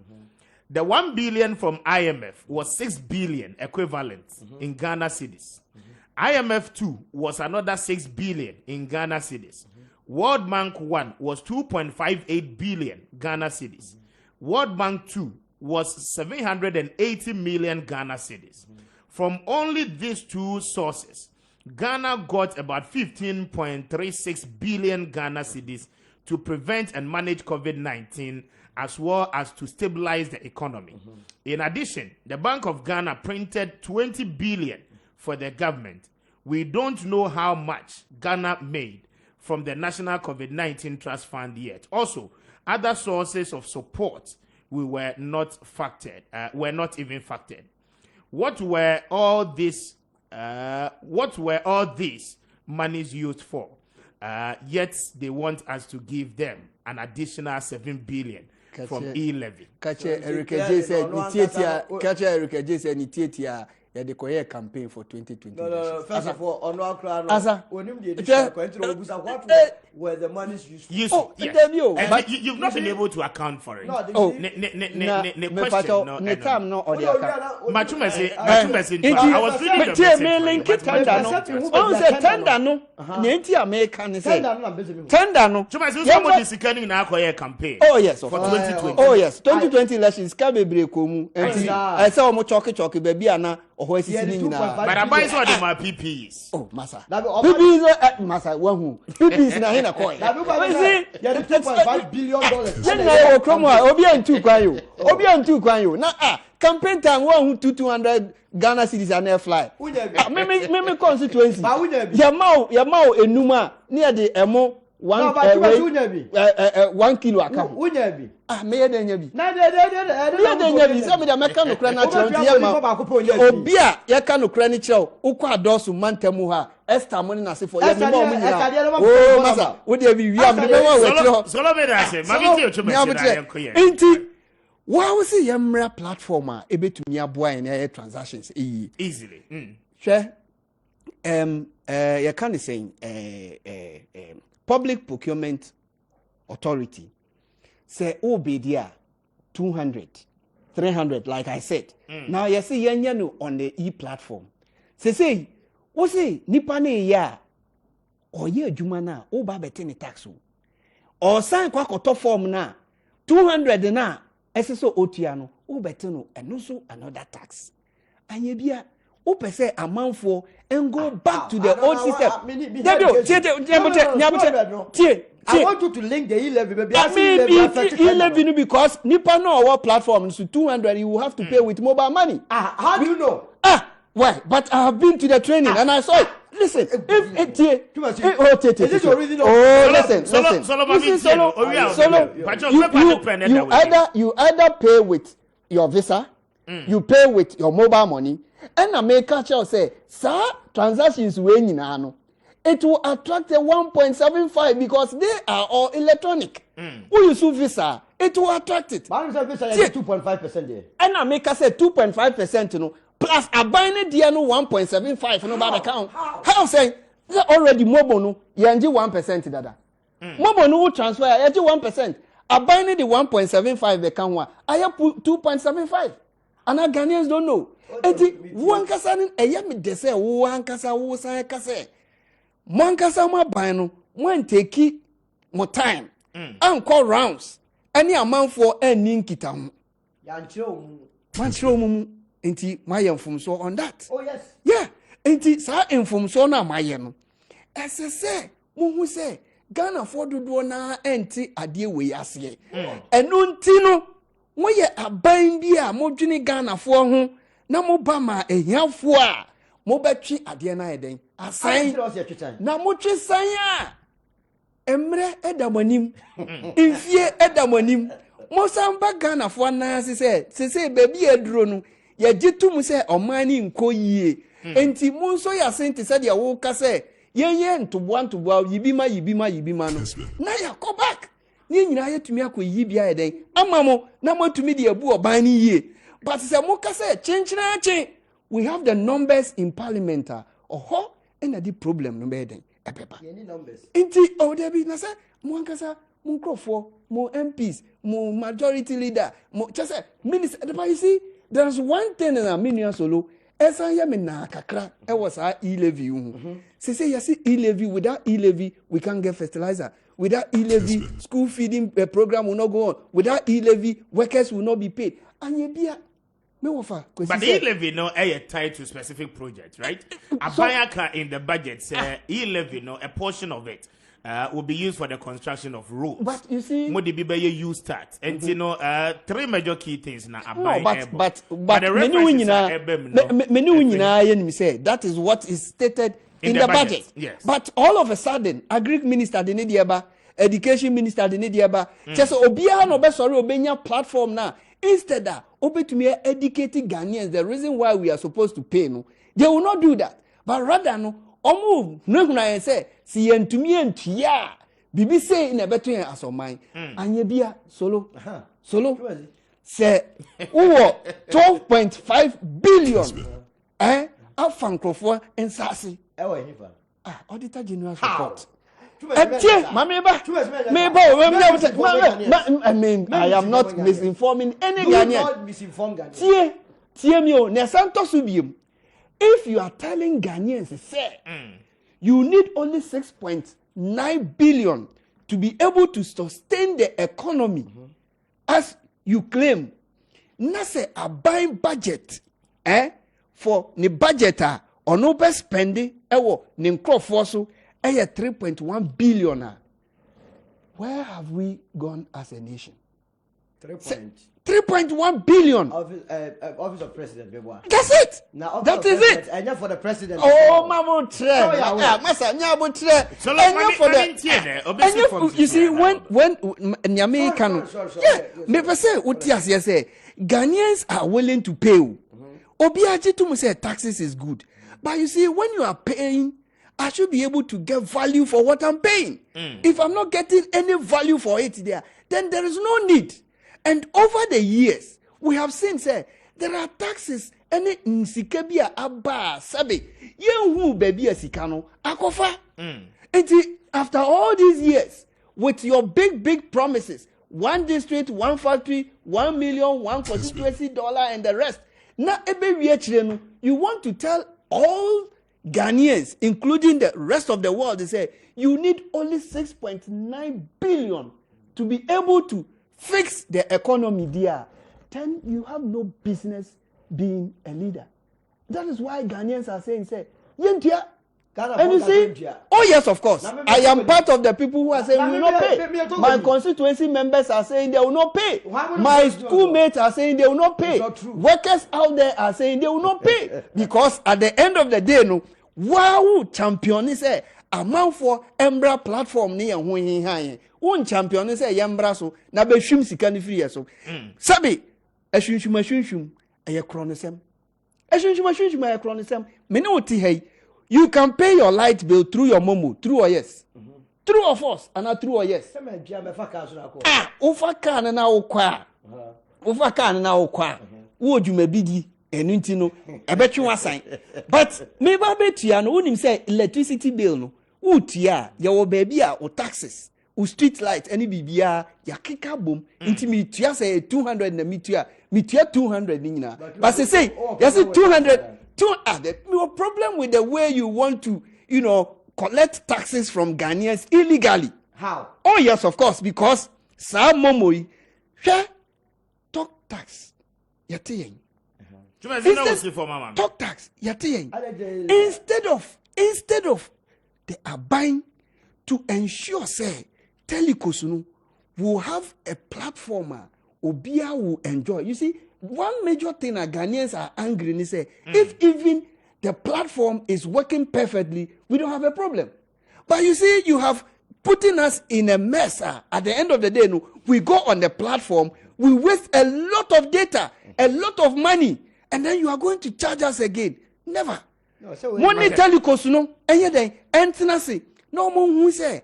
The 1 billion from IMF was 6 billion equivalent in Ghana cedis. IMF 2 was another 6 billion in Ghana cedis. World Bank 1 was 2.58 billion Ghana cedis. World Bank 2 was 780 million Ghana cedis. From only these two sources, Ghana got about 15.36 billion Ghana cedis to prevent and manage COVID-19 as well as to stabilize the economy. In addition, the Bank of Ghana printed 20 billion for the government. We don't know how much Ghana made from the National COVID-19 Trust Fund yet. Also, other sources of support were not even factored. What were all these monies used for? Yet they want us to give them an additional 7 billion from e-levy. Kache Erica J said Nitiatia the Korea campaign for 2020. No. First of all, on our crown, where the money is used. Yes. But you've not been able to account for it. No, I was reading the campaign. Oh yes, for 2020. Oh yes, 2020 elections can be break komu. I saw mo choke baby ana oho asisi ni na. But I buy some of my PPs. Oh, massa. PPs massa wahu. PPs na hina coin. That $2.5 billion. Then Okromwa obi antu kwan yo. Na campaign time wahu 200 Ghana cedis and air fly. Me constituency. Yamao enuma near the emo 1 kilo account. Me de nyabi. Na de say me dey make no kra na chiro obia ye ka no kra ni chiro ukwa adosu mantemu ha Esther money na se for ye me mo nyina oh masa wo de bi wi am de me wa we chiro solo me da say mami ti o chuma se da yenkoye enti wa wo se ye mra platform a ebetumi aboa en ye transactions easily hwe ye can say Public Procurement Authority say obedia 200 300 like I said. Now you see yenya on the e-platform. Say wo say nipa na ya o ye adwuma na o ba bete ni tax o sign kwa koto form na 200 na eseso otua no o bete no eno so another tax. Anya bia o pese amanfo and go back to the old system. I want you to link the e-levy, baby. I mean, e-levy because nipa no our platform is 200. You will have to pay with mobile money. How do you know? Why? But I have been to the training and I saw it. Listen, you either pay with your visa, you pay with your mobile money, and I make catch out say, sir, transactions we no. It will attract a 1.75 because they are all electronic. Who use visa? It will attract it. But visa is 2.5% there. And I make us say 2.5%, you know, plus a buying dear no 1.75 no bad account. How say already mobile no yanji 1% dada. Mobile no transfer yanji 1%. A buying the 1.75 account I have 2.75. And our Ghanaians don't know. Eti one kasa ni eyami dese one kasa wo san kasa. One kasa ma ban no one take more time. And call rounds. Any amount for any kita ho. Yanchiro Manchiro mu Enti maye mfumso on that. Oh yes. Yeah. Enti sa mfumso na maye no. Ese se muhu se Ghana for dodo na enti ade we ase. Enu nti no moye aban bi a modwene Ghana for ho na mo ba ma ehiafo a mo betwi ade na eden. Asan na mo twi san a emre edamonim. Infie edamonim. Mo samba Ghana for na se baby eduro no ye gitum se omani nko yie. Enti mo nso ya sente se de wo ka se ye ntoboa yibima no na ya go back ni nyina ye tumi akoyi bia eden amamo na matumi de abu oban ni yie but se mo ka se chenchina we have the numbers in parliament oho na the problem no be eden ebeba ye ni numbers enti o de bi na se mo ankasa mo nkrofo mo MPs mo majority leader mo chese minister you see there's one thing na minion solo esa ya me na kakra e was e-levy say yes e-levy without e-levy we can't get fertilizer without e-levy school feeding program will not go on without e-levy workers will not be paid and ye bia me wofa but e-levy no tied to specific projects right Abayaka in the budget say e-levy no a portion of it will be used for the construction of roads. But you see, Modi Bibe you start, and you know, 3 major key things now. No, but many say that is what is stated in the budget. Yes. But all of a sudden, Agric Minister the Nidiaba, Education Minister the Nidiaba, just Obia no be sorry Obenya platform now. Instead that open to me educating Ghanaians, the reason why we are supposed to pay no, they will not do that. But rather no. Omu no say si entumi entua bibi say in a better as of mine anye bia solo say uwo 12.5 billion afankrofo ensasi auditor general report I mean I am not misinforming any Ghanaian tie mi o ne santo subiem. If you are telling Ghanaians, say, you need only 6.9 billion to be able to sustain the economy, as you claim, na say a buying budget, for the budgeter or no best spending, ni nkrofoso, 3.1 billion. Where have we gone as a nation? 3.1 billion. Office of President. That's it. Now, that is it. And for the president. Oh, Mama Tre. You see, when Nyame can, me say, Utias say, Ghanaians are willing to pay. Obiaji to say taxes is good, but you see, when you are paying, I should be able to get value for what I'm paying. If I'm not getting any value for it there, then there is no need. And over the years, we have seen, say, there are taxes, any nsikebia abba sabe, yen baby sikano akofa. And after all these years, with your big promises, one district, one factory, 1 million, one constituency dollar, and the rest. Now, you want to tell all Ghanaians, including the rest of the world, they say you need only 6.9 billion to be able to fix the economy there, then you have no business being a leader. That is why Ghanaians are saying, Yentia. And you see, oh yes, of course. I am part of the people who are saying we will not pay. My constituency members are saying they will not pay. My schoolmates are saying they will not pay. Workers out there are saying they will not pay. Because at the end of the day, no, wow, champion is a amount for Embra platform near when one champion is a yambra so na be shum sika ni free so sabi ashunshum a chronism ashunshum a chronism me no ti hey you can pay your light bill through your momo through or yes through of us and through or yes ofa kan na okwa wo dwuma bidi enu nti no ebetwe wasan but me ba betua no wonim say electricity bill no wotua ye wo ba bi a o taxes o street light any bibia ya keka bom nti me tua say 200 na me tua 200 ni nyina but say you say 200 the problem with the way you want to collect taxes from Ghanaians illegally. How? Oh yes, of course, because sa momoi talk tax yate talk tax. Instead of they are buying to ensure say telecos will have a platform Obia will enjoy. You see, one major thing that Ghanaians are angry and say if even the platform is working perfectly, we don't have a problem. But you see, you have putting us in a mess. At the end of the day, we go on the platform, we waste a lot of data, a lot of money, and then you are going to charge us again. Never. Money telecos and then entenasi. No more who say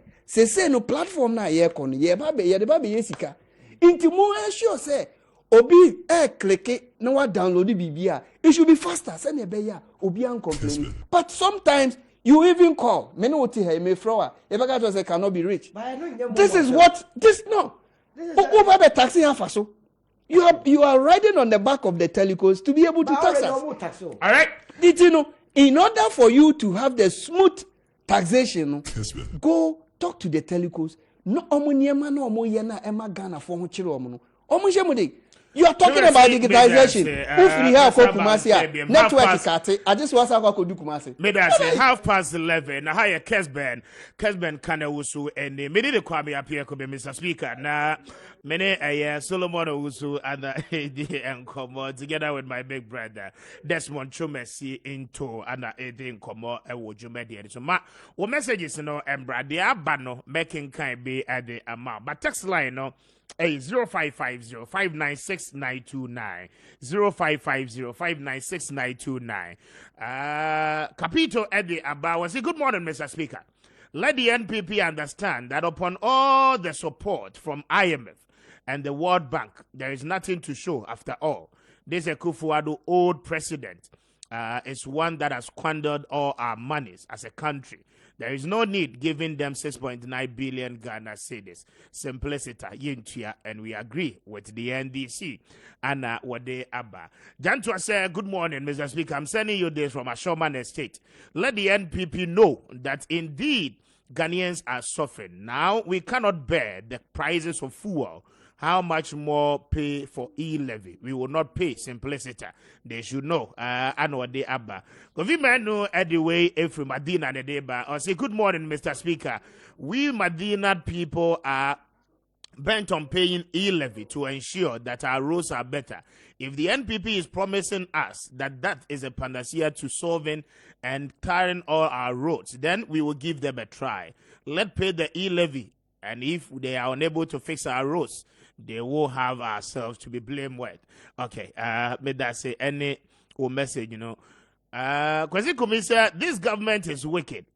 no platform na ye kon ye ba be yesika. Inti mo ensure say obi click na wa download bibia. It should be faster. Send a beya obi an complain. But sometimes you even call. Many what he may throw. If I got say cannot be reached. This is what this no. Over the taxi and faso. You are riding on the back of the telecos to be able to tax us. All right. Did you know? In order for you to have the smooth taxation, go talk to the telecos. No omoniema no omoyena ema Ghana for ho chire omo no. You are talking about digitization. If we have Kumasi, network is at it. I just want to do Kumasi. Maybe I say 11:30. Now, hi, Kessben Kanawu, and the many the Kwame appear could be Mr. Speaker. Now, many Solomon Owusu and come together with my big brother Desmond Chumesi into and in Como and would you media. So, my messages, and Bradia Bano making kind be at the amount, but text line, 0550-596-929 0550-596-929. Capito Eddie Abawa say, good morning, Mr. Speaker. Let the NPP understand that upon all the support from IMF and the World Bank, there is nothing to show after all. This Akufo-Addo old president is one that has squandered all our monies as a country. There is no need giving them 6.9 billion Ghana cedis. Simplicity, yintia, and we agree with the NDC. And what they abba. Jantua say, good morning, Mr. Speaker. I'm sending you this from Ashoman Estate. Let the NPP know that indeed Ghanaians are suffering. Now we cannot bear the prices of fuel. How much more pay for e-levy? We will not pay. Simplicity. They should know. And what they abba. Because we know at the way every Medina and the deba. I say, good morning, Mr. Speaker. We Medina people are bent on paying e-levy to ensure that our roads are better. If the NPP is promising us that that is a panacea to solving and tiring all our roads, then we will give them a try. Let's pay the e-levy. And if they are unable to fix our roads, they will have ourselves to be blamed with. Okay, may that say any message, Kwesi Kumisa, this government is wicked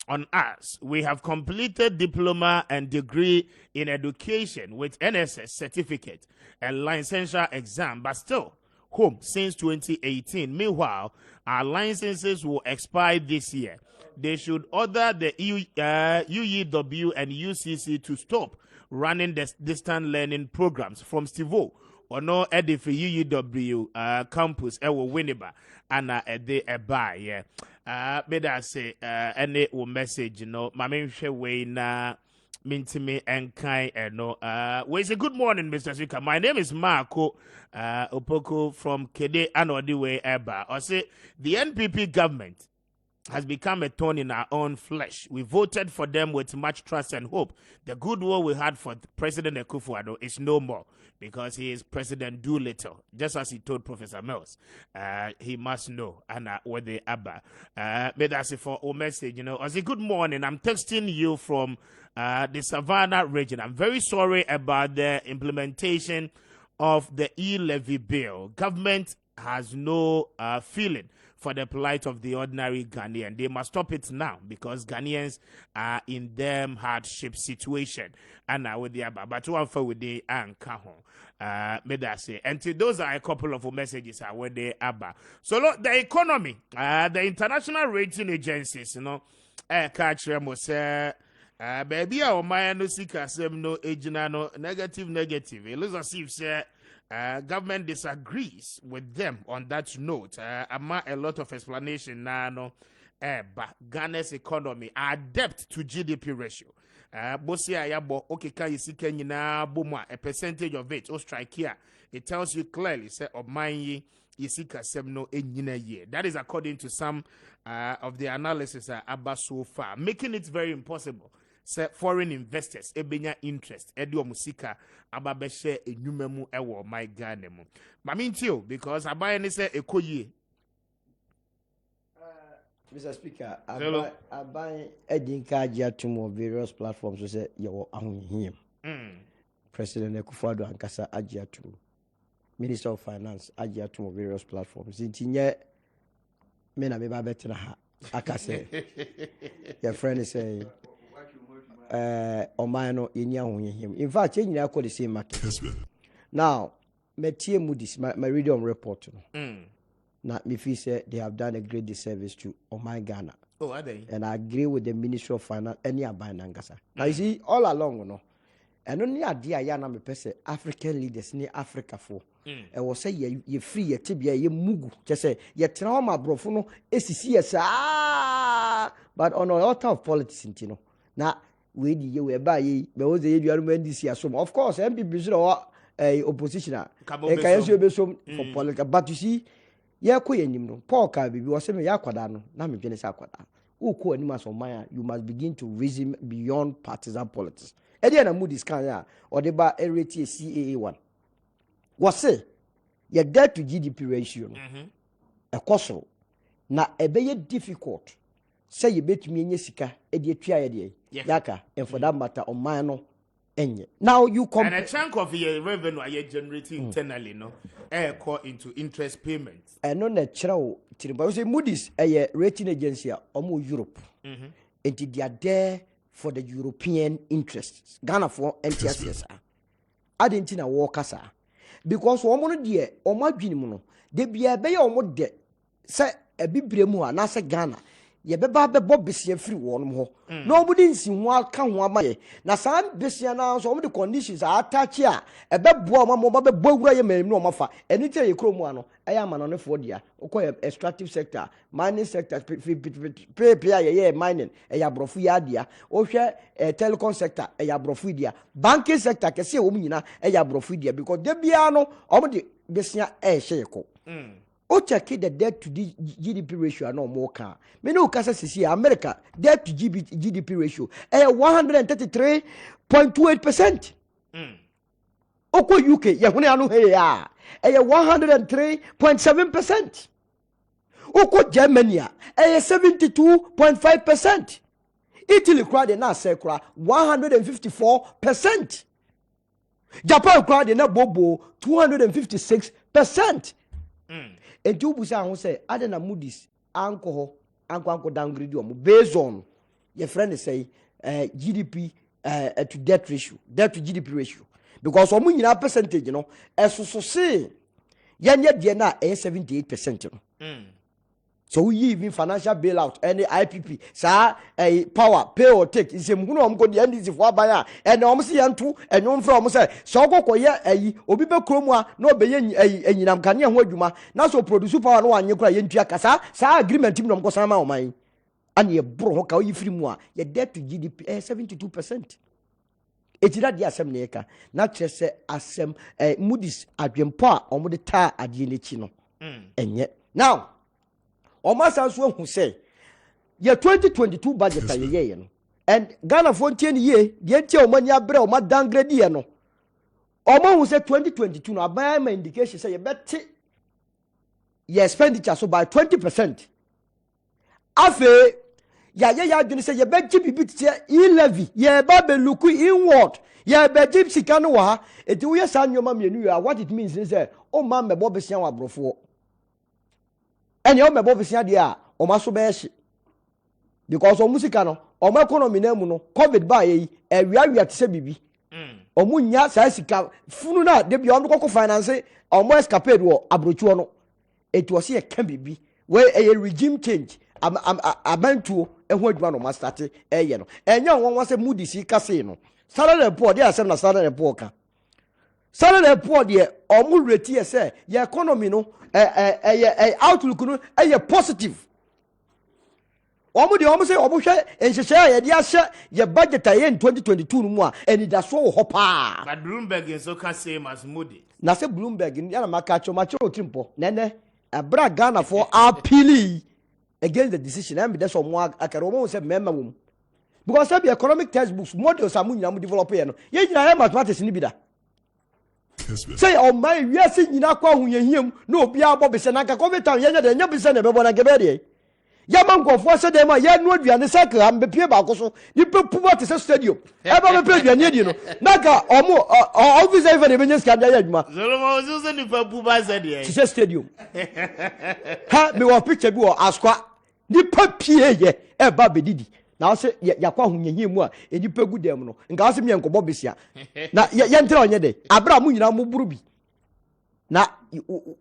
on us. We have completed diploma and degree in education with NSS certificate and licensure exam, but still home since 2018. Meanwhile, our licenses will expire this year. They should order the UEW and UCC to stop running the distant learning programs from Stivo or no edit for UEW campus ewo Winneba and they buy yeah. May I say any message mama way na mintimi and kind no we say good morning, Mr. Speaker. My name is Marco Opoko from Kede Adorye Eba. I say the NPP government has become a thorn in our own flesh. We voted for them with much trust and hope. The goodwill we had for President Akufo-Addo is no more because he is President Doolittle, just as he told Professor Mills. He must know. And what they abba. But that's it for a message. I say, good morning. I'm texting you from the Savannah region. I'm very sorry about the implementation of the e-levy bill. Government has no feeling for the plight of the ordinary Ghanaian. They must stop it now because Ghanaians are in them hardship situation. And now with the Abba, but one for with the Ankaho. May I say, and those are a couple of messages with the Abba. So look, the economy, the international rating agencies, catch them say, baby, our man no seek no agent no negative. It looks as if say. Government disagrees with them on that note. A lot of explanation now. But Ghana's economy are adept to GDP ratio. Bosia yabo okay can you see Kenya boma a percentage of it. Oh strike here. It tells you clearly say of mine yesika sem no enyina ye. That is according to some of the analysis about so far, making it very impossible. Say foreign investors ebenya interest edi omusika ababehye enyumemu ewo my Ghana mu. Mamintio because abaye ne say ekoyie. Mr. Speaker, I buy Edinka Ajiatum various platforms to say you are him. President Akufo-Addo Ankasa Ajiatum, Minister of Finance Ajiatum various platforms. Intinye me na me ba betina ha. Akase. Your friend is saying Omano Inya him. In fact, you know the same market. Now, Metie Moody's, my reading report. Now, me feel say they have done a great disservice to Oman Ghana. Oh, are they? And I agree with the Ministry of Finance any Nangasa. Now you see, all along, you know, and only idea yana me pese African leaders near Africa for. And was say ye free ye tibia ye mugu. Just say ye trauma brofono SCS but on a lot of politics, you know. Now we di ye by ye was the year this year. Of course, MPP or opposition. For political, but you see. Ya ko yenim no Paul ka bibi wo se me ya kwada no na me dwene se akwada wo ko anim aso man you must begin to reason beyond partisan politics e dey na Moody's kan ya o de ba rate CAA1 wo se your debt to GDP ratio no e koso na e be ye difficult say ye betumi enye sika e dey tua ye dey yaka and for that matter on man no enye now you come and a chunk of your revenue are you generating internally no call into interest payments and no na chirawo tiriba say Moody's a rating agency omo Europe and they are there for the European interests Ghana for NTSS adentina wo kasa because omo no de omo adwini mu no de bia be ye omo de say e bibre mu na say Ghana ye beba bebo besia free won ho nobody nsi ho aka ho amaye na san besia na so the conditions attach a ebebo amamo bebo awura ye manim no mafa eni tire ye kromu ano aya amano fo dia okoye extractive sector mining sector pay ye mining eya brofu ya dia ohwe telecom sector eya brofu dia banking sector kese wo nyina eya brofu dia because de bia no omo de besia hye ko o check the debt to GDP ratio no more can. Me no kasa sisi America debt to GDP ratio 133.28%. Oko UK ye hune anu he ya 103.7%. Oko Germany 72.5%. Italy crowd na say 154%. Japan crowd na bobo 256%. And you busa who say Adena Moody's anko downgrade you based on your friend say GDP to debt ratio, debt to GDP ratio. Because omu nyina percentage, you know, as so say yenya na 78%. So we even financial bailout any IPP sa power pay or take is a munu am go the end is for buyer and almost yantu and no from say so go ye obi be kromu a no be enyinam kane ho adwuma na so produce power no anye kura ye ntua kasa sa agreement mi no go san ma o man and ye bro ho ka yi free mu a ye debt to GDP 72%. Etira dia asem ne ka na kire se asem Moody's adwempo a omo de ta ade ne chi no enye now Omasa so who say ye 2022 budget ye no and Ghana fontie ye de ntia omanya bre o ma downgrade ye no omo who say 2022 no aban ma indication say ye beti ye expenditure so by 20%. Afe ya adwene say ye be gibibi tie e-levy ye ba be look inward ye be gib sika no wa eti wo ye sa nyoma mienu ya what it means is say o ma mebo besia wa brofo and you mebo besia dia o ma so be hye because o musika no o ma economy na mu no covid ba ye awia te se bibi o mu nya sa sika funu na de bia o ko finance o mo escapade wo abrochuo no it was here can bibi where a regime change abantuo eho adwuma no ma start eye no enya won won say Moody's kase no salary report dey asem na salary report ka salary report dey o mu rate say your economy no outlook no positive omo say omo hwe enhyehyɛ ye de ahye ye budget aye in 2022 no mu a eni da so ho pa but Bloomberg so ka same as Modi na say Bloomberg ni na maka cho timpo nene abra Ghana for appeal against the decision and that's omo akere omo say memma wom because the economic textbooks models are nyina mu develop ye no ye nyina mathematics ni bi da say on my we are seeing nyina kwa hu ye hiem na obi abo be se na ka covid time ye nya de nya be se na be bo na gebe de Yaman go for said them, ya no aduane cycle am be pie ba ko so ni pe puba te stadium e ba be aduane di no naka omo office even e benye ska dia adwuma Zolomo so ni pe puba said te stadium ha me wa picture bi o askwa ni pa pie ye e ba be didi na se yakwa hunyehie mu a eni pe gu dem no nka se me enkobo besia na ye ntra onye de abra mu nyina mu buru bi na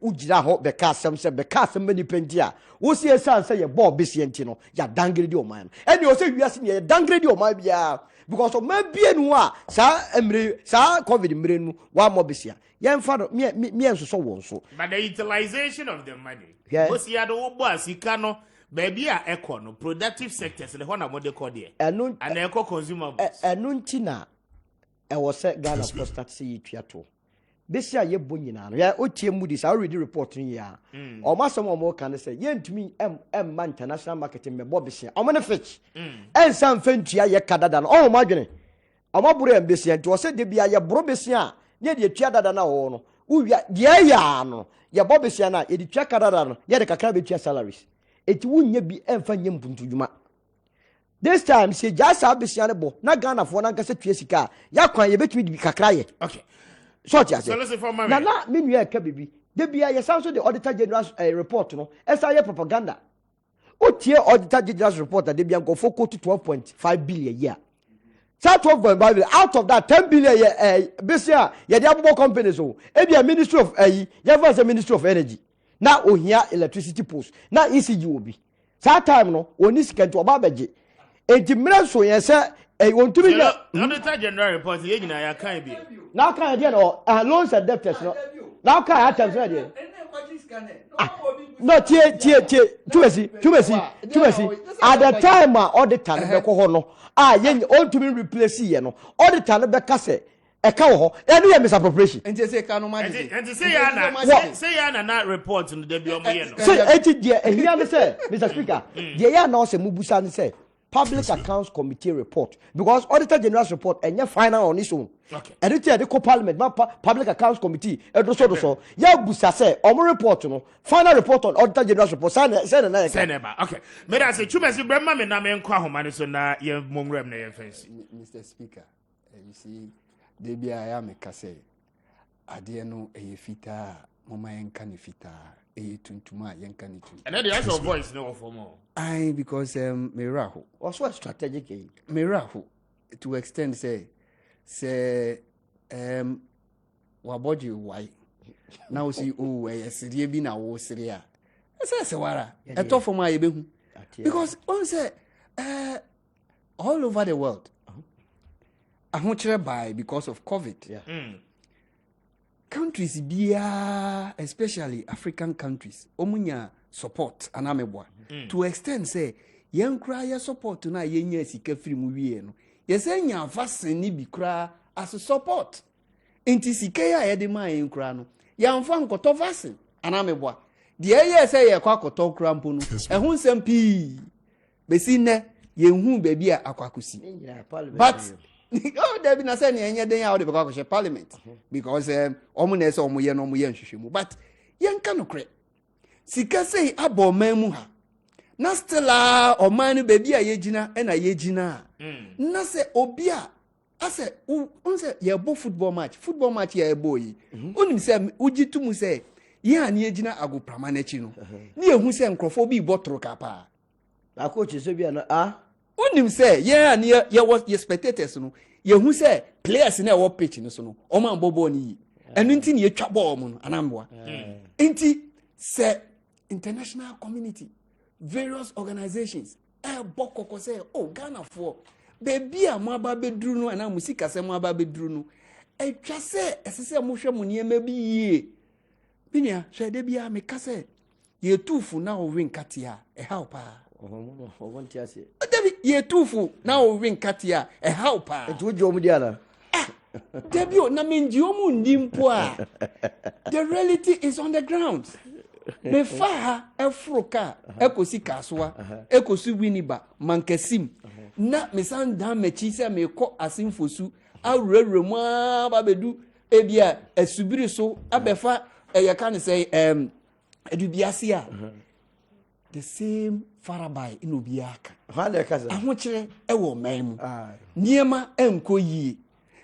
ujira ho be ka asem se be ka asem mani penti a wo sie san se ye ball besie nti no ya downgrade o man eni o se wiase ne ye downgrade o man bia because of man bia nu a sa covid mre nu wa mo besia ye mfa do me enso so won so but the utilization of the money Yeah. see ado wo bo asika no baby a eco no productive sectors le ho na mo de ko de enu and eco consumables enu nti na e wo se Ghana for start say yituato besia ye bo nyina no ya otie mudi sa already report ni ya o ma some o mo kan say ye ntumi man international marketing me bo besia o mo ne fetch ensan fentua ye kadada no o ma dwene o ma buru em besia nti o se de bia ye buru besia ye de tua dada na wo no uwia de ya no ye bo besia na ye de tua kadada no ye de kakra be tua salaries eti wunye bi emfa nye mpuntudwuma this time say jasa besia ne bo na Ghana fo na nkase tua sika ya kwan ye betumi di kakra ye okay so tia say listen for my na menu e ka bibi de bia ye sanso the auditor general report no esa ye propaganda o tie auditor general report de bia go for 12.5 billion a year. That 12.5 billion out of that 10 billion besia ye de abo companies o e bia ministry of ye was ministry of energy na ohia electricity post na ECG obi that time no oni sikento oba beje enti mira so ye se wontumi na auditor general report ye nyina ya kan bi na kan de no loans and debtors no na kan items na de no tie tumesi at the time auditor no be ko ho no ye ontumi replace ye no auditor no be ka se e ka wo ho e no ye misappropriation enti say ka no ma dey enti say ya na report no de bi o mo ye no say enti de ehia ne say Mr Speaker de ya na o se mubusa ne say Public Accounts Committee report because Auditor General's report and final on its own. Okay. And it's the Parliament, Public Accounts Committee. So. Ya busa say omo report no final report on Auditor General's report. Send okay. Me da say chumesi brema me na me nkwa homa ne so na ye mongrem na ye fancy. Mr Speaker, you see de bia ya me ka say ade no eye fita mama yenka ne fita eye tuntuma yenka ne tuntum. And then the actual voice no for more. I because Miraho also a strategic Miraho to extend say wa body why now see oh yes bi na wo sere a say wara e to for my behu because on say all over the world ahochere by because of COVID countries bia especially African countries omunya support anamebwa to extend say yen kra ye support na yenya sika firi mu wie no ye say nya vaccine ni bi kra as support enti sika ya ye de ma yen kra no ya mfa nkoto vaccine anamebwa de ye say ye kwa koto kra mpo no ehun sem pi besi ne ye hu ba bi akwakosi but oh there be na say ne den ya o de akwakosi parliament because omo na say omo ye no omo ye nhwehwemu but yen ka no kre sika sei abo mamu ha na stela o manu baby a yegina e na yegina na se obi a ase unse ye bo football match ye boy unim se ugitum se ye an yegina agoprama na chi no ni ehun se nkrofo bi botoro kapa na coach se bia na unim se ye an ye was ye spectators no ye hu se players na wo pitch no so no o man bobo ni enu nti ni ye twa ball mu no anamboa nti se international community various organizations bokoko say oh Ghana for baby amaba bedru no ana musika se mo aba bedru no etwa se esese mo hwe mo niema bi yie binia hwe de bia me ka se ye tufu na o win katia help David, ye tufu now win katia a helper. It would you Mudiana. Debut, Namindiomu Ndimpoa. The reality is on the ground. Befa Efroka, Ekosi Kaswa, Ekosi Winiba, Mankesim. Na misan dame chisa me ko asim fosu. A remwa babedu ebia esubiri so abefa you can say edubiasia. The same farabai in Ubiaka. Ahochere ewo memu. Niema enko yi.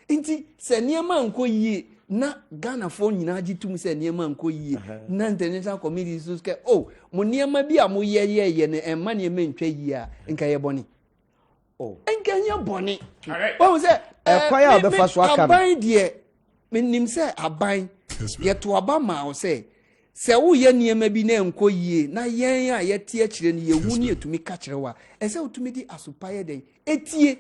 Inti se niema enko yi na Ghana for nyina gitum se niema enko yi. Na international community so ke oh mo niema bi a mo ye ne emma niema ntwa yi a nka ye boni. Oh. Nka ye boni. Wo se kwaya obefa so aka. Aban de menim se aban ye to aba ma o se se wo ye niema bi na enko yie na yen a ye tie kire ne ye hu ne etumi ka kire wa ese otumi di asupaye den etie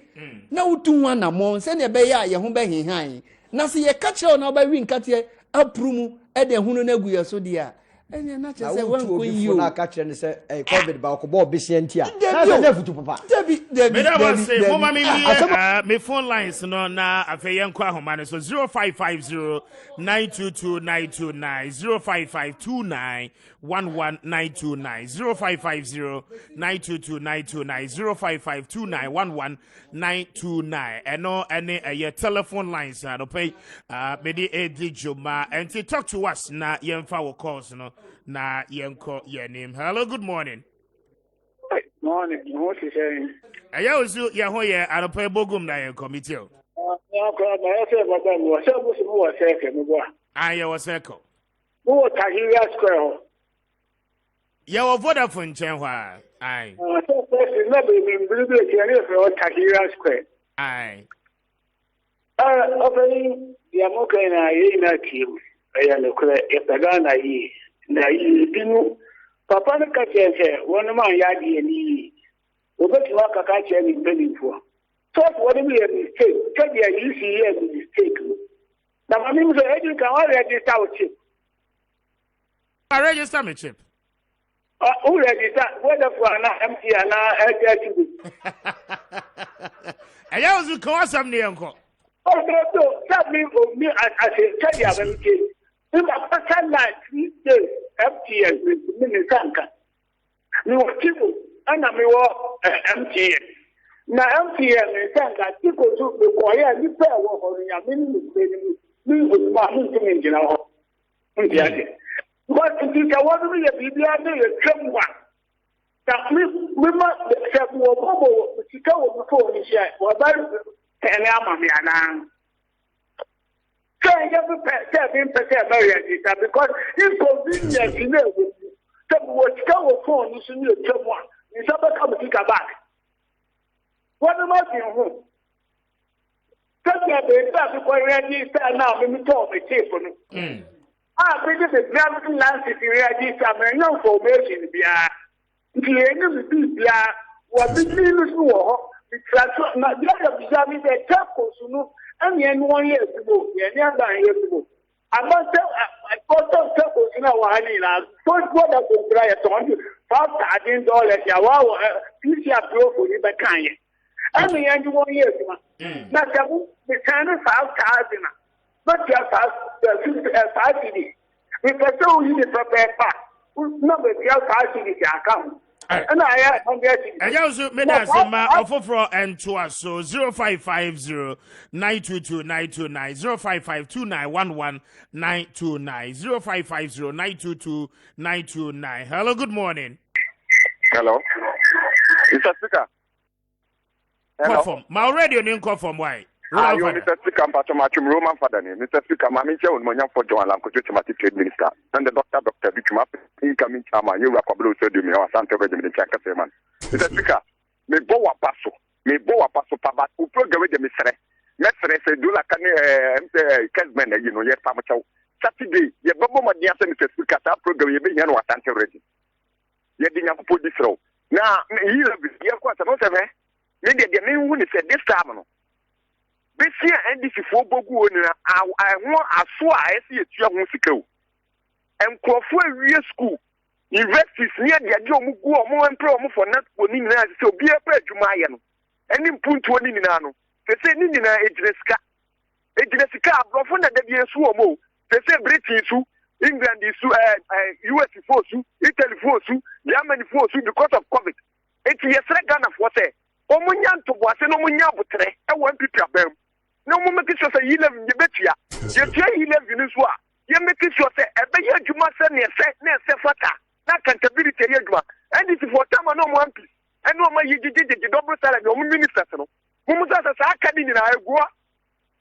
na wotu nwa na mo se ne be ya ye ho be hinhan na se ye ka kire na oba wi nkate aprumu e de hu no na gu ye so dia ene na che se wan ko yi o na ka kire ne se covid ba ko bo besia ntia na se ne futu papa Debi me da wa say mama me phone lines no na afeyen kwa homa ne so 0550 922929 0552911929 0550 922929 0552911929 eno ene your telephone lines no pay me di edi joma and to talk to us na yemfa wo calls no na yenko your name. Hello, good morning. Morning. What is saying? I also Yahoya and a pay bogum na committee. I was echo. Who Tahira Square? Your Vodafone Chenwa. Aye. Never been blue for Tahira Square. Aye. Opening Yamokana Yena team. I am a Pagana ye. Na you Papa Kache, one of my yadi and ye. Obetwa Kakache and penny for. Thought what we a mistake. Tell you see a mistake. Now, I mean, I can already start chip. I register my chip. Already start whether for an empty and I also call some near uncle. Oh, no, that means me as I tell you, I'm saying. If a person like 3 days empty and with Minisanka, you were people, and I may empty. Now, empty and Sanka, people to the boy and you pay over your minimum. We would want to make it out. But it is a one way of the same one. That we must have more bubble, which you go before this year, or better than Amamiana. So I have to 7% marriage because inconvenience in there with you. So what go phone is in your job one. You never come to think about. What am I doing? Now, let me talk the tape on it. I think it's a driving landscape register. I know formation. The end of the people what the news war. The transfer, not the other bizarre, the tackles, and the end 1 year ago, the other year ago. I must tell I got some tackles in our honey. First, what I could try $5,000. Wow, future pro for you, but can you? And the end 1 year. Not the kind of 5,000. Not just 5 cities. We can show you the prepared part. Number 5 cities account. And I also made us a for and to us so 0550 922 929 0552 911 929 0550 922 929. Hello, good morning. Hello, Mr. Speaker. Hello. My radio didn't call from why? You Mr. Speaker, Roman father, Mr. Speaker, Mamicha and Monya for John Lanko, trade minister, and the doctor, Bichuma, incoming chairman, you are Pablo Sodium, or Santa Regiment Chakaseman. Mr. Speaker, me boa passo, Papa, who programmed the Mr. Mestre, do like Kessben, you know, yes, Pamacho. Saturday, your Bobo Madia, Mr. Speaker, program, you being what Santa Regiment. You didn't put this row. Now, you have quite a lot of it. Maybe the main one is this time. This year, and this is for Bogu, I want a swa, I see a 2 months ago. And Crawford Real School, universities near the idea of more and pro for not winning so be a bread to my end. And in Punto Ninano, they say Nina Ejinesica, Brofon that they are so they say British, England is US force, Italy force, Germany force because of COVID. It's a second of what say. Omunyan to was no munya butre, I want to tell them. No moment is a 11 Yebetia. You tell 11 is what. You make it sure that every year you must send a set, fata. That accountability, and it's for time no one piece. And no more you did the double salary, no minister. Mumusa Academy in Iowa.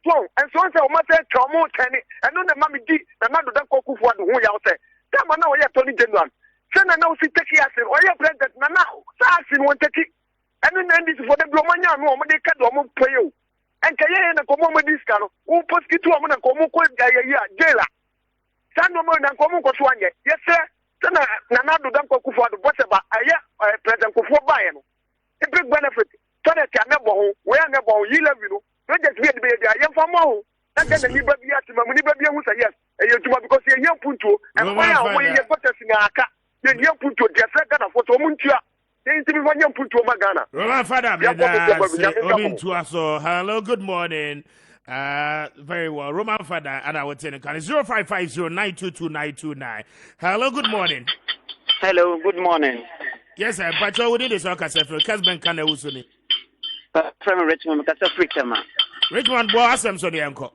So, and so on, Mother Tomo Tenny, and on the Mammy D, and not the Coco for the way out there. Come on, now, Tony General. Send a no see take us, or your president, now, Sassin won't take it. And then this is for the Blomania, no, they can't almost pay you. And Kayan and Como Discano, who puts it to a man and Como Jailer. Sanoman and Como Coswanya. Yes, sir. Sana Nanado Danko for the Bossaba, President Kufo Bayano. A big benefit. Sana Tanabo, where never you love you. Not just be a baby, I am for more. And then you baby at Mamma who say yes. And you because you're young Punto, and why are you got us in Aka? Then you put to the second of what Muntia. Then to be one young Punto Magana. Roman Father, hello, good morning. Very well. Roman Father, and I will tell you, 0550922929. Hello, good morning. Hello, good morning. Yes, sir. But you did this, Kessben Kanawu. From Richmond, Africa. Richmond, boy, I'm sorry, uncle.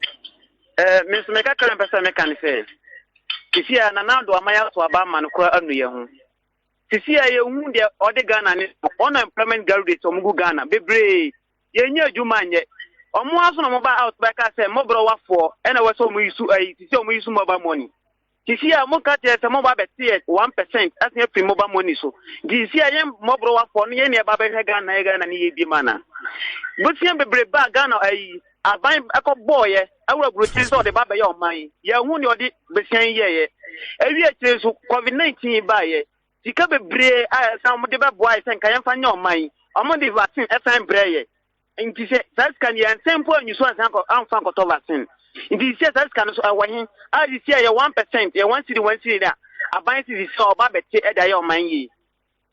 Mr. Mekaka, person can say. If you are Nanado, my house, Obama, and Sisi ya hunde ode Ghana ni unemployment graduate omugu Ghana bebre yenye adwumanye omo aso no moba out back say mobro wafo ena we so muyisu sisi omuyisu mobile money sisi ya mo ka tie se mobile beti 1% as ne free mobile money so sisi ya yen mobro wafo no yen e baba he Ghana ni yebi mana butie bebre ba Ghana aban akọbọ ye awura grotin so de baba ye oman ye hu ne ode besian ye ewi akire so COVID-19 ba ye sika bebre some de boy sen kan fa nya oman omo de vaccine esan breye nti se sas kan ye simple nyu so asan ko amfa ko to vaccine nti se sas kan so awahin a di se ye 1% ye 1 cedi da aban cedi so ba beti e da ye oman yi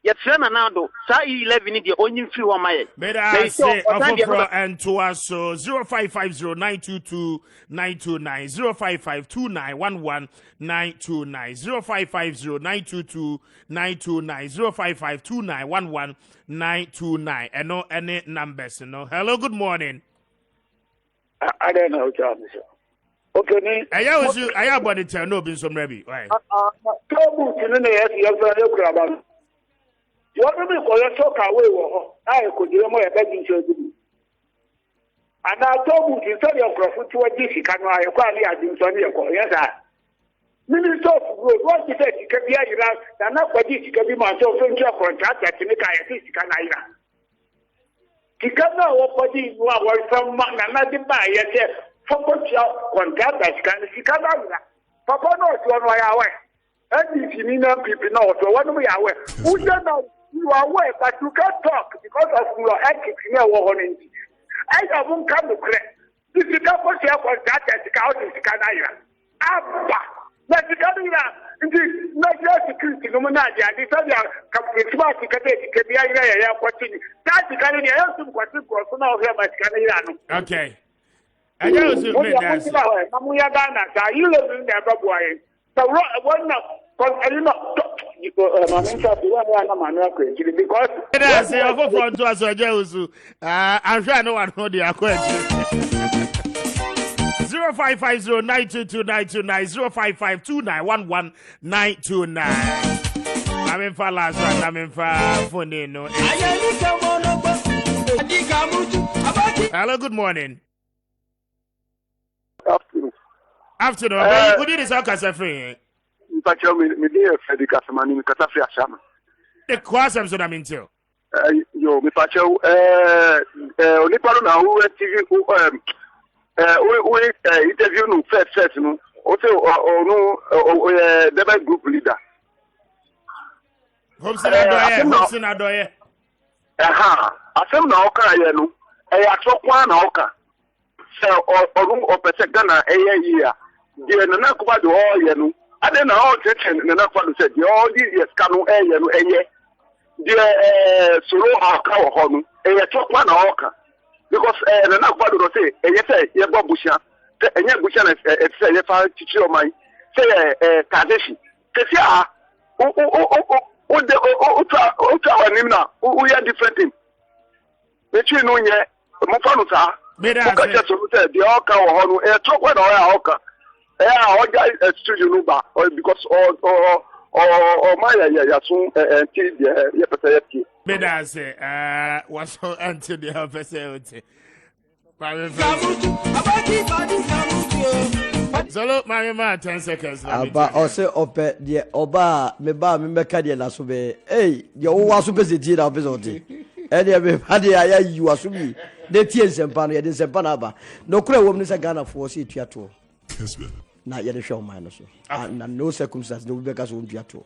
ye trena na do sa 11 de onyin free wo maye beda say offer and to us so 0550922929 0550922929 0552911929 and no any numbers no. Hello, good morning. I don't know, John. Okay, I have body tell no been some ready. Right. You want to call your talk away, I could do more begging to do. And I told you to tell your prophet to a DC can I acquire you to yes, I. Minister of Road, what you said, you can be around, and not for this, you can be my so friend your contract that you make I think you can either. You cannot work for this one from another buy yet, for what your contract that you can either. Papa knows one way away. And if you need people know, so one way away. Who don't know? You are aware, but you can't talk because of your ethics in your warning. I won't come to correct. This is not what you have contract that you can either. Abba. But you can't do that. It is not just security. No matter what, this is a smart security. Can be a question. That's the kind of answer question for now. Here, my Canadian. Okay. I know it's a bit that. You live in the boy. So, one now, because you know, I'm sure no one know the question. 0550922929 0552911929. I'm in for last one. I'm in for phone. No. Hello, good morning. Afternoon. Who did this? How can I free? Me dear Freddy Casamani, me Catafria Shama. The question is what I'm into. Yo, me Pacho, only part now who TV, we interview no first, no, also, no, the group leader. Hopeson Adorye. Aha, I said now, Kayano, I actually one oka. So, or person Ghana a year. The Nanakuba do all, you know. I don't know tension and enough to say the all these years canoe the solo haka or honu a top one hawker because and enough to say yes ye babusha and yet bushan say if I teach you my say Kadeshi Kesia the Nimna we are different thing between no ye Mofanusa the hawker or honu a top one or hawker. Studio Nuba because or my soon until the Beda say was until the facility. Solo my man 10 seconds. But also ope the oba me ba me meka de la so be eh your wa so be ti na episode e de be ha de aya you asumi de tie nsempa no ye de nsempa na ba no kura wo me say Ghana for say tuato na ye de show man so na no circumstance no be ka so tuato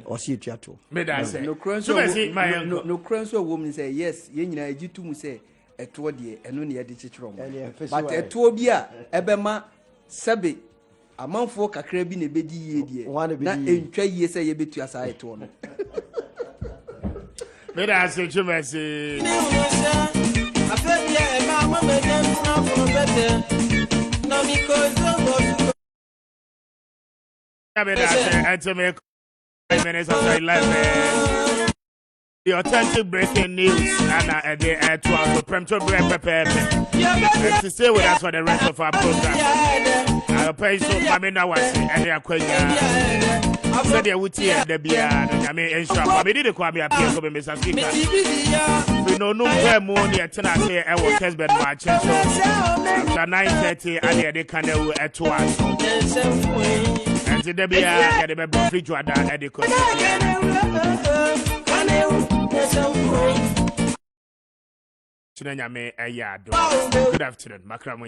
o see tuato me da say no kura so wo me say yes ye nyina ejitu mu say eto de eno ne ye de chichiro mo but eto bi a ebema sebe amanfo kakra bi na bedi yie die na entwa yie say ye betu asa eto no me da say chumasi afebia e ma ma me dem na for better no because to make 5 minutes after 11. The authentic breaking news and the 12 premature break to stay with us for the rest of our program. I'll pay so Mamina was and they are quite said they would hear the beer. I mean, and shop. I did quite be a piece of Mr. Speaker. We know no more near tonight here at Kessben watching. After 9:30, and they can do at 12. And the beer, get a free to at the coast. Good afternoon, Macram.